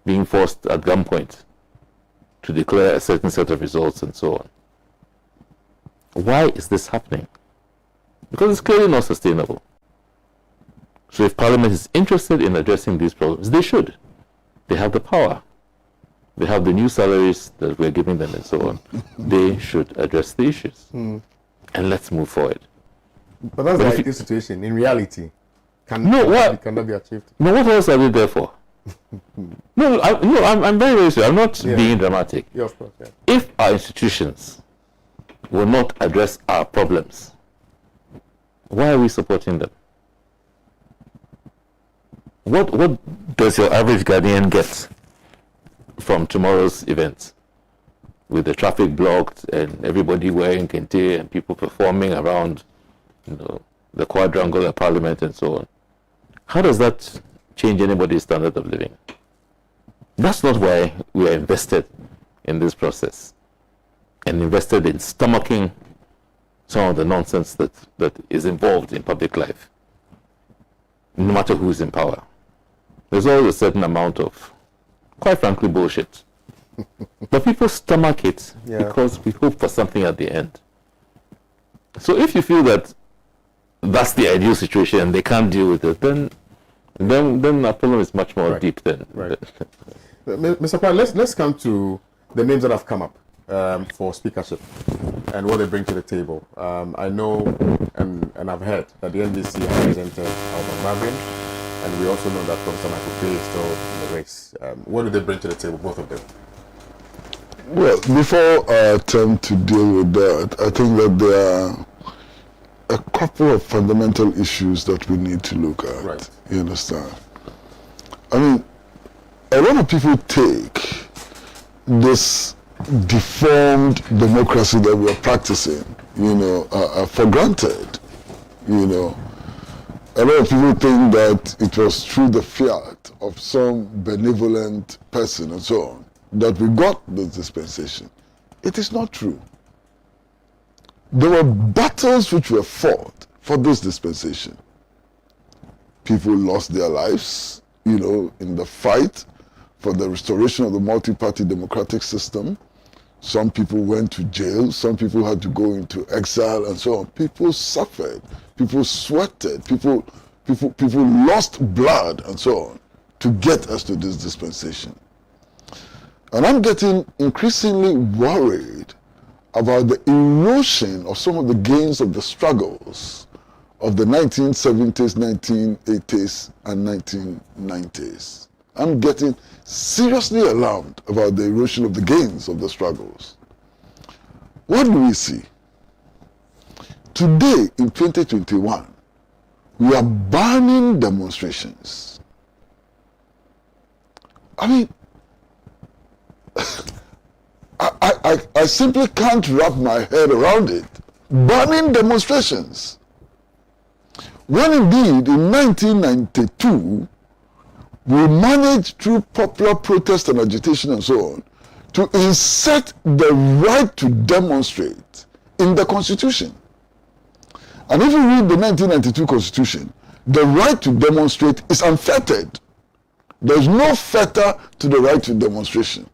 being forced at gunpoint to declare a certain set of results and so on? Why is this happening? Because it's clearly not sustainable. So if Parliament is interested in addressing these problems, they should. They have the power. They have the new salaries that we're giving them and so on. They should address the issues. And let's move forward. But that's the ideal situation. In reality, cannot be achieved. No, what else are we there for? I'm very, very serious. I'm not being dramatic. Yeah, of course. Yeah. If our institutions will not address our problems, why are we supporting them? What does your average Ghanaian get from tomorrow's event? With the traffic blocked and everybody wearing kente and people performing around the quadrangular parliament and so on. How does that change anybody's standard of living? That's not why we are invested in this process and invested in stomaching some of the nonsense that is involved in public life, no matter who's in power. There's always a certain amount of, quite frankly, bullshit. But people stomach it because we hope for something at the end. So if you feel that that's the ideal situation and they can't deal with it, then our problem is much more deep than. Right. Mr. Kwan, let's come to the names that have come up for speakership and what they bring to the table. I know and I've heard that the NDC has presented Alban Babin, and we also know that Professor Michael Pay is still in the race. What do they bring to the table, both of them? Well, before I attempt to deal with that, I think that there are a couple of fundamental issues that we need to look at. Right. You understand? I mean, a lot of people take this deformed democracy that we are practicing, for granted. A lot of people think that it was through the fiat of some benevolent person and so on that we got this dispensation. It is not true. there were battles which were fought for this dispensation. People lost their lives, in the fight for the restoration of the multi-party democratic system. Some people went to jail, some people had to go into exile and so on. People suffered, people sweated, people lost blood and so on to get us to this dispensation. And I'm getting increasingly worried about the erosion of some of the gains of the struggles of the 1970s, 1980s, and 1990s. I'm getting seriously alarmed about the erosion of the gains of the struggles. What do we see? Today, in 2021, we are banning demonstrations. I mean, I simply can't wrap my head around it. Banning demonstrations. When indeed, in 1992, we managed through popular protest and agitation and so on to insert the right to demonstrate in the Constitution. And if you read the 1992 Constitution, the right to demonstrate is unfettered. There is no fetter to the right to demonstration.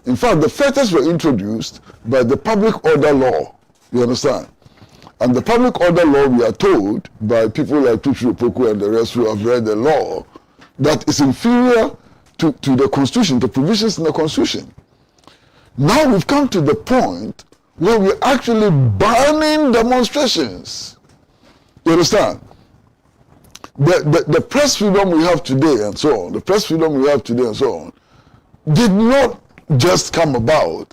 In fact, the fetters were introduced by the Public Order Law. You understand? And the Public Order Law, we are told by people like Tutu Opoku and the rest who have read the law, that is inferior to the Constitution, the provisions in the Constitution. Now we've come to the point where we're actually banning demonstrations. You understand? The press freedom we have today and so on, did not just come about.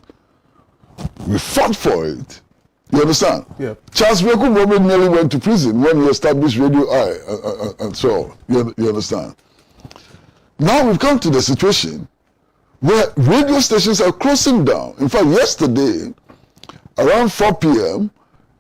We fought for it. You understand? Yeah. Charles Reku nearly went to prison when he established Radio I and so on. You understand? Now we've come to the situation where radio stations are closing down. In fact, yesterday, around 4 p.m.,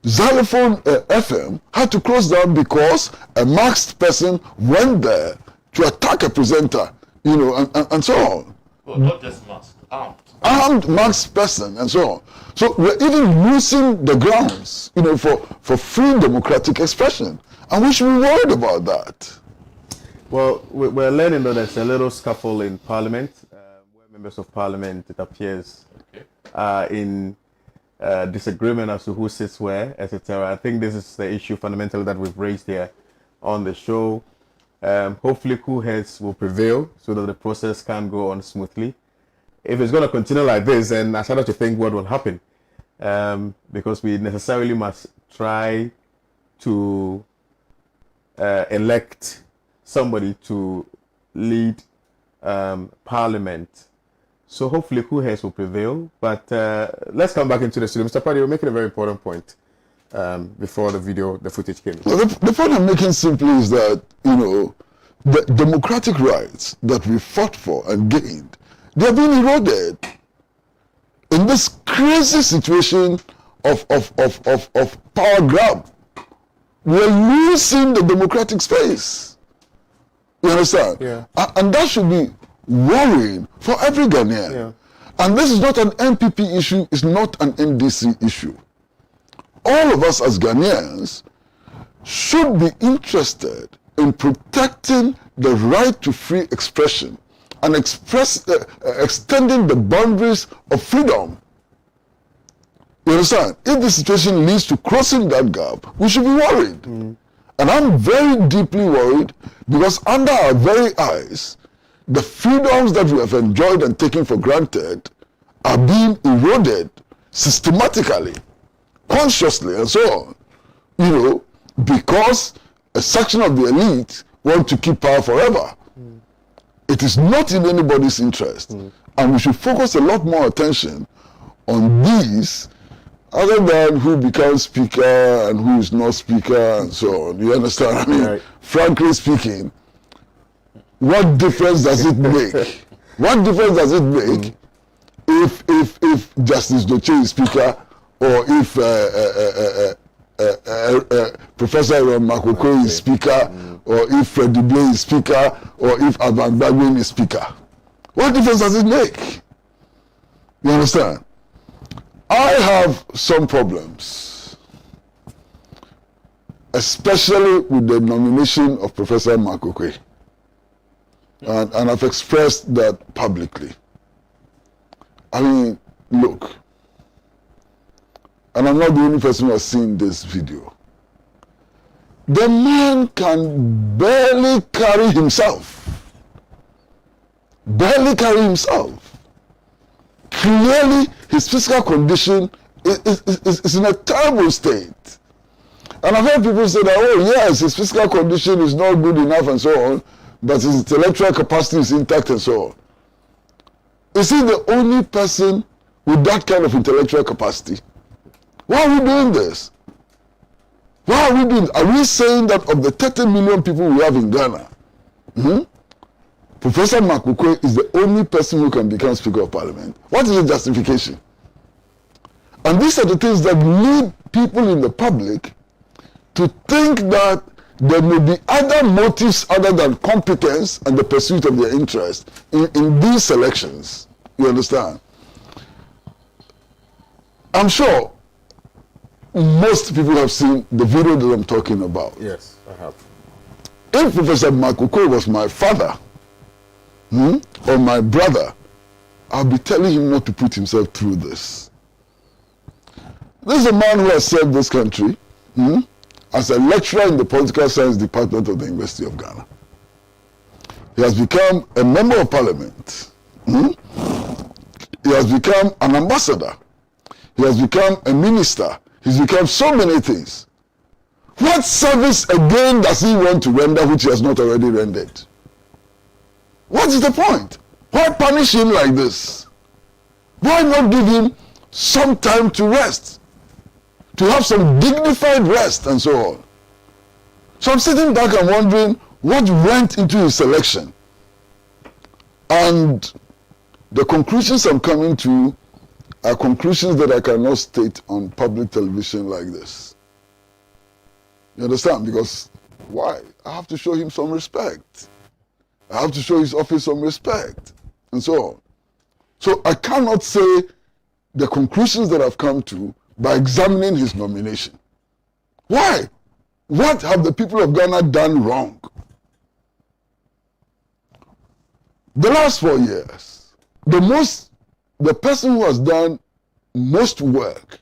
Xylophone FM had to close down because a masked person went there to attack a presenter, and so on. Well, not just masked, armed. Armed masked person and so on. So we're even losing the grounds, for free democratic expression. And we should be worried about that. Well, we're learning that there's a little scuffle in Parliament, where members of Parliament, it appears, are in disagreement as to who sits where, etc. I think this is the issue fundamentally that we've raised here on the show. Hopefully cool heads will prevail so that the process can go on smoothly. If it's going to continue like this, then I started to think what will happen, because we necessarily must try to elect somebody to lead Parliament. So hopefully cool heads will prevail. But let's come back into the studio. Mr. Paddy, you're making a very important point before the footage came. Well, the point I'm making simply is that, the democratic rights that we fought for and gained, they are being eroded in this crazy situation of power grab. We're losing the democratic space. You understand? Yeah. And that should be worrying for every Ghanaian. Yeah. And this is not an MPP issue, it's not an NDC issue. All of us as Ghanaians should be interested in protecting the right to free expression and extending the boundaries of freedom. You understand? If the situation leads to crossing that gap, we should be worried. And I'm very deeply worried because under our very eyes, the freedoms that we have enjoyed and taken for granted are being eroded systematically, consciously, and so on. Because a section of the elite want to keep power forever. It is not in anybody's interest. And we should focus a lot more attention on these, other than who becomes speaker and who is not speaker and so on. You understand? I mean, frankly speaking, what difference does it make? What difference does it make if Justice Doche is speaker, or if Professor Aaron Makoko is speaker, or if Freddie Blay is speaker, or if Aban Bagwin is speaker? What difference does it make? You understand? I have some problems especially with the nomination of Professor Mark Okoye. And I've expressed that publicly. I mean, look, and I'm not the only person who has seen this video. The man can barely carry himself. Barely carry himself. Clearly, his physical condition is in a terrible state. And I've heard people say that, oh yes, his physical condition is not good enough and so on, but his intellectual capacity is intact and so on. Is he the only person with that kind of intellectual capacity? Why are we doing this? Why are we doing this? Are we saying that of the 30 million people we have in Ghana, Professor Mark Okoye is the only person who can become Speaker of Parliament? What is the justification? And these are the things that lead people in the public to think that there may be other motives other than competence and the pursuit of their interest in these elections. You understand? I'm sure most people have seen the video that I'm talking about. Yes, I have. If Professor Mark Okoye was my father or my brother, I'll be telling him not to put himself through this. This is a man who has served this country as a lecturer in the political science department of the University of Ghana. He has become a member of parliament. He has become an ambassador. He has become a minister. He's become so many things. What service again does he want to render which he has not already rendered? What is the point? Why punish him like this? Why not give him some time to rest? To have some dignified rest and so on. So I'm sitting back and wondering what went into his selection. And the conclusions I'm coming to are conclusions that I cannot state on public television like this. You understand? Because why? I have to show him some respect. I have to show his office some respect and so on. So I cannot say the conclusions that I've come to by examining his nomination. Why? What have the people of Ghana done wrong? The last 4 years, the person who has done most work,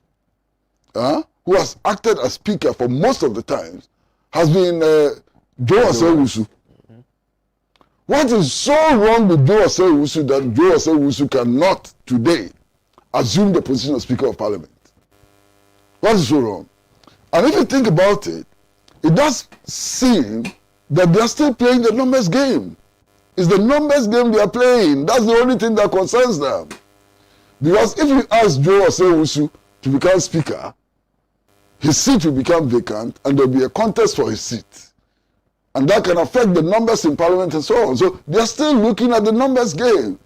who has acted as speaker for most of the times, has been Joe Asseyi-Owusu. What is so wrong with Joe Asseyi-Owusu that Joe Asseyi-Owusu cannot today assume the position of Speaker of Parliament? What is so wrong? And if you think about it, it does seem that they are still playing the numbers game. It's the numbers game they are playing. That's the only thing that concerns them. Because if you ask Joe Asseyi-Owusu to become speaker, his seat will become vacant and there will be a contest for his seat. And that can affect the numbers in parliament and so on. So they are still looking at the numbers game.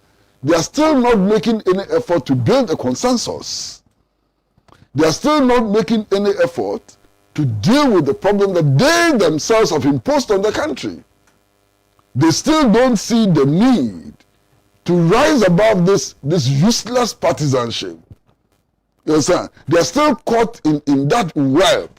They are still not making any effort to build a consensus. They are still not making any effort to deal with the problem that they themselves have imposed on the country. They still don't see the need to rise above this useless partisanship. You understand? They are still caught in that web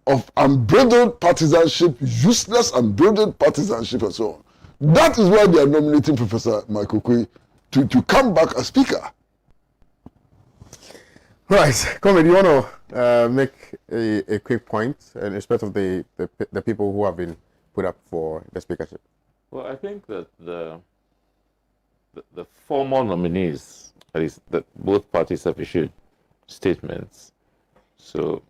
of unbridled partisanship, useless unbridled partisanship and so on. That is why they are nominating Professor Mark Okoye to come back as speaker. Right, Comrade, you want to make a quick point in respect of the people who have been put up for the speakership? Well, I think that the formal nominees, at least that both parties have issued statements. So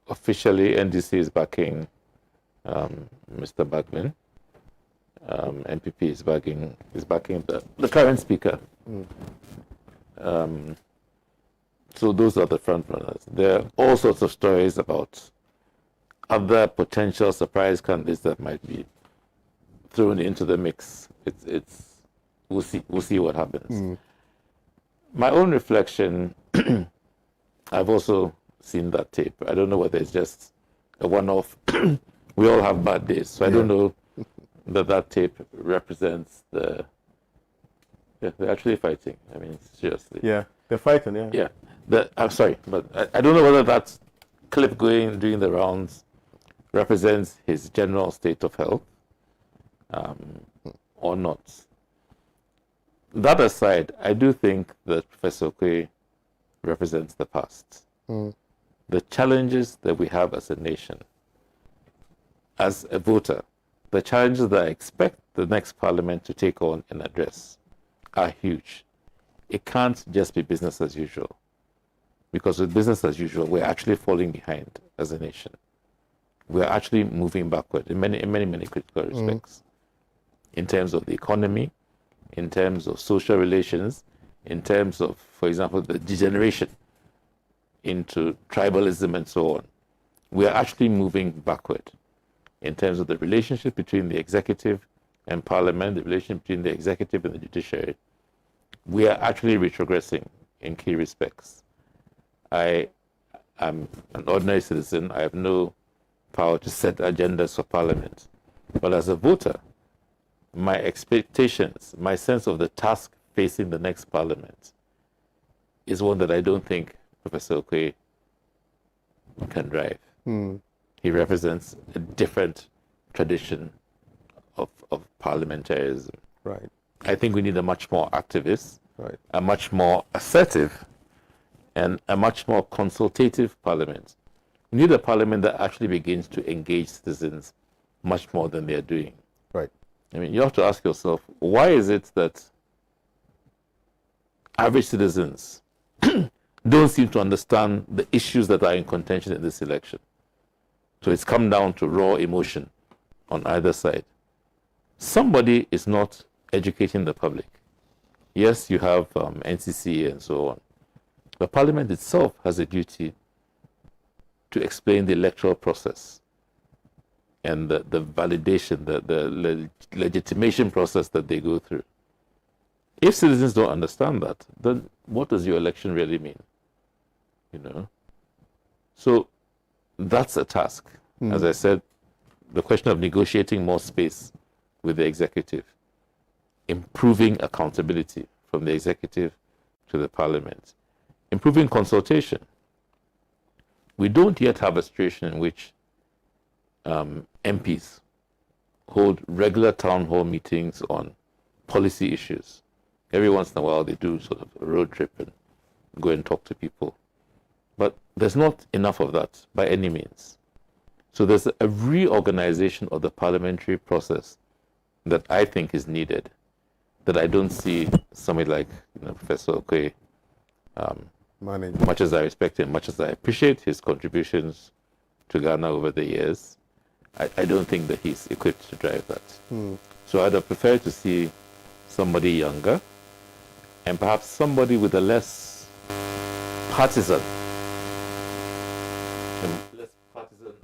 officially, NDC is backing Mr. Bagman. NPP is backing the current speaker. So those are the front runners. There are all sorts of stories about other potential surprise candidates that might be thrown into the mix. We'll see what happens. My own reflection, I've also seen that tape. I don't know whether it's just a one-off. We all have bad days, so I don't know that tape represents the. Yeah, they're actually fighting. I mean, seriously. Yeah, they're fighting. Yeah. Yeah. I'm sorry, but I don't know whether that clip doing the rounds represents his general state of health or not. That aside, I do think that Professor Okoye represents the past. The challenges that we have as a nation, as a voter, the challenges that I expect the next parliament to take on and address are huge. It can't just be business as usual, because with business as usual, we're actually falling behind as a nation. We're actually moving backward in many critical respects, in terms of the economy, in terms of social relations, in terms of, for example, the degeneration into tribalism and so on. We are actually moving backward in terms of the relationship between the executive and parliament, the relationship between the executive and the judiciary. We are actually retrogressing in key respects. I am an ordinary citizen. I have no power to set agendas for parliament. But as a voter, my expectations, my sense of the task facing the next parliament is one that I don't think Professor Okoye can drive. He represents a different tradition of parliamentarism. Right. I think we need a much more activist, Right. a much more assertive, and a much more consultative parliament. We need a parliament that actually begins to engage citizens much more than they are doing. Right. I mean, you have to ask yourself, why is it that average citizens don't seem to understand the issues that are in contention in this election? So it's come down to raw emotion on either side. Somebody is not educating the public. Yes, you have NCC and so on. The Parliament itself has a duty to explain the electoral process and the validation, the legitimation process that they go through. If citizens don't understand that, then what does your election really mean? You know? So that's a task. As I said, the question of negotiating more space with the executive, improving accountability from the executive to the parliament, improving consultation. We don't yet have a situation in which MPs hold regular town hall meetings on policy issues. Every once in a while they do sort of a road trip and go and talk to people. But there's not enough of that by any means. So there's a reorganization of the parliamentary process that I think is needed, that I don't see somebody like Professor Okoye, much as I respect him, much as I appreciate his contributions to Ghana over the years, I don't think that he's equipped to drive that. So I'd have preferred to see somebody younger and perhaps somebody with a less partisan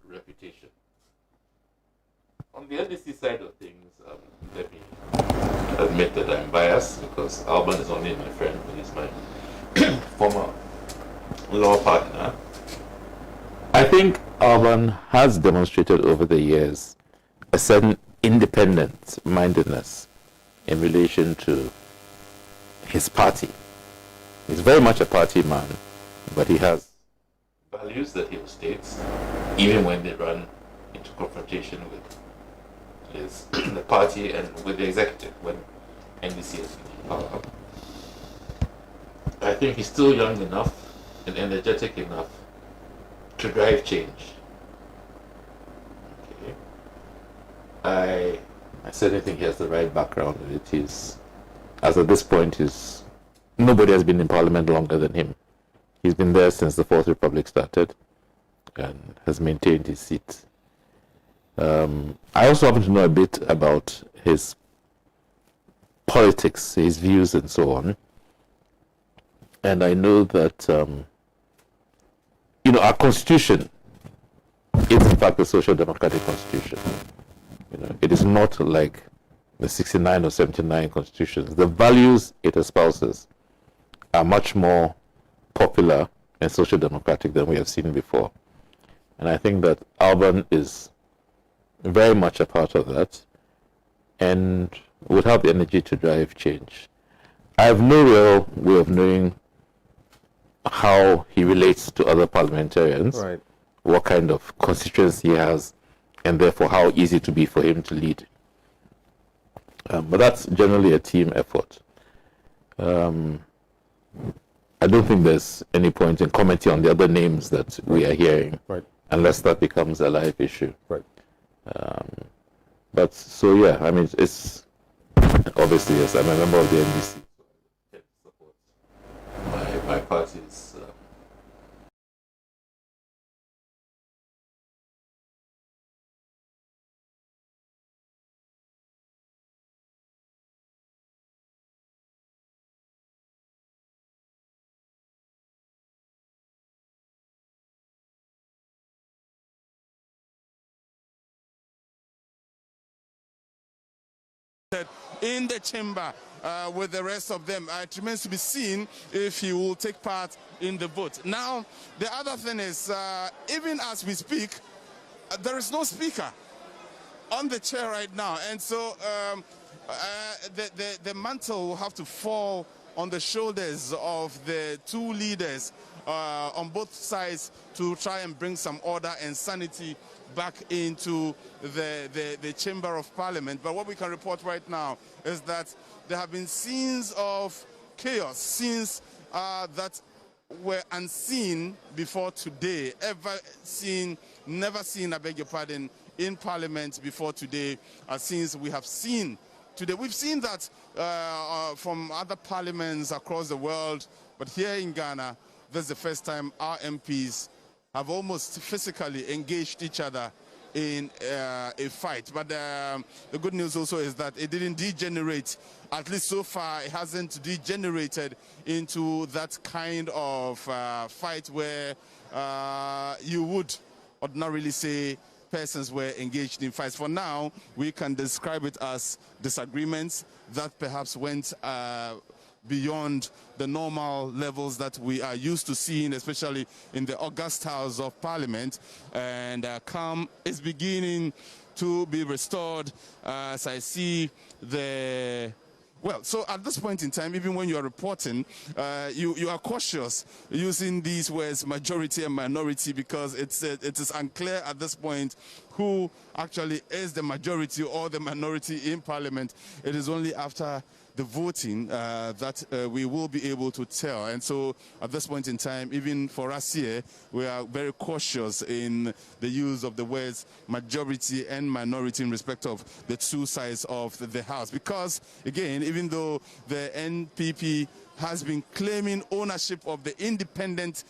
reputation. On the NDC side of things, let me admit that I'm biased because Alban is only my friend, but he's my former law partner. I think Alban has demonstrated over the years a certain independent-mindedness in relation to his party. He's very much a party man, but he has values that he states, even when they run into confrontation with the party and with the executive, when NDC is in power. I think he's still young enough and energetic enough to drive change. Okay. I certainly think he has the right background. It is, as at this point, nobody has been in Parliament longer than him. He's been there since the Fourth Republic started and has maintained his seat. I also happen to know a bit about his politics, his views and so on. And I know that, our constitution is in fact a social democratic constitution. It is not like the 69 or 79 constitutions. The values it espouses are much more popular and social democratic than we have seen before. And I think that Alban is very much a part of that and would have the energy to drive change. I have no real way of knowing how he relates to other parliamentarians, Right. what kind of constituency he has and therefore how easy it to be for him to lead. But that's generally a team effort. I don't think there's any point in commenting on the other names that we are hearing, Right. unless that becomes a live issue. Right. But so yeah, I mean, it's obviously, yes, I'm a member of the NDC. My party's in the chamber with the rest of them. It remains to be seen if he will take part in the vote. Now, the other thing is, even as we speak, there is no speaker on the chair right now. And so the mantle will have to fall on the shoulders of the two leaders on both sides to try and bring some order and sanity back into the Chamber of Parliament. But what we can report right now is that there have been scenes of chaos, scenes that were unseen before today, never seen, I beg your pardon, in Parliament before today, scenes we have seen today. We've seen that from other parliaments across the world, but here in Ghana, this is the first time our MPs have almost physically engaged each other in a fight. But the good news also is that it didn't degenerate. At least so far, it hasn't degenerated into that kind of fight where you would ordinarily say persons were engaged in fights. For now, we can describe it as disagreements that perhaps went beyond the normal levels that we are used to seeing, especially in the August House of Parliament. And calm is beginning to be restored as I see the... Well, so at this point in time, even when you are reporting, you are cautious using these words majority and minority, because it is unclear at this point who actually is the majority or the minority in Parliament. It is only after the voting that we will be able to tell. And so at this point in time, even for us here, we are very cautious in the use of the words majority and minority in respect of the two sides of the House. Because, again, even though the NPP has been claiming ownership of the independent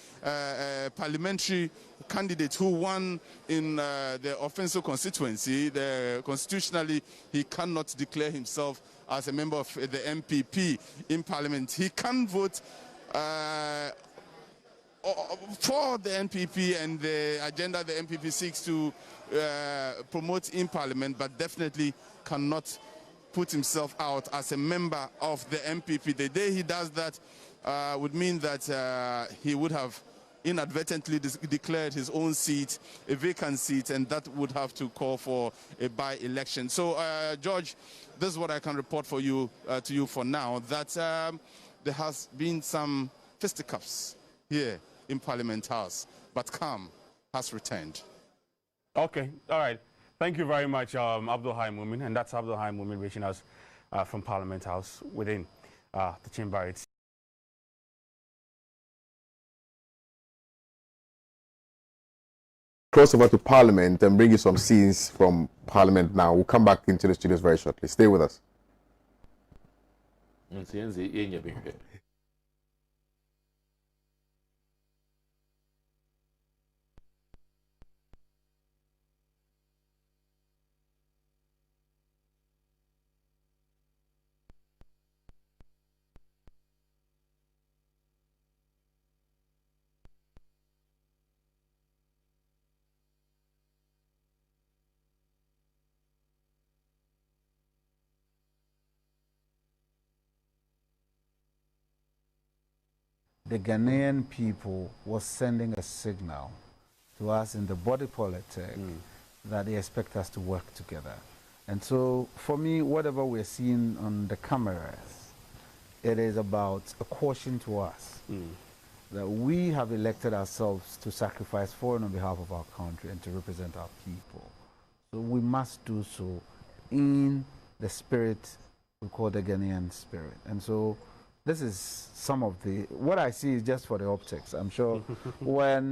parliamentary candidate who won in the Offenso constituency, constitutionally he cannot declare himself as a member of the MPP in Parliament. He can vote for the NPP and the agenda the NPP seeks to promote in Parliament, but definitely cannot put himself out as a member of the MPP. The day he does that would mean that he would have inadvertently declared his own seat a vacant seat, and that would have to call for a by-election. So, George, this is what I can report for you to you for now, that there has been some fisticuffs here in Parliament House, but calm has returned. Okay, all right. Thank you very much, Abdul Hai Mumin, and that's Abdul Hai Mumin reaching us from Parliament House within the chamber itself. Cross over to Parliament and bring you some scenes from Parliament now. We'll come back into the studios very shortly. Stay with us. The Ghanaian people was sending a signal to us in the body politic that they expect us to work together. And so, for me, whatever we're seeing on the cameras, it is about a caution to us that we have elected ourselves to sacrifice for and on behalf of our country and to represent our people. So we must do so in the spirit we call the Ghanaian spirit. And so this is some of the, what I see is just for the optics. I'm sure when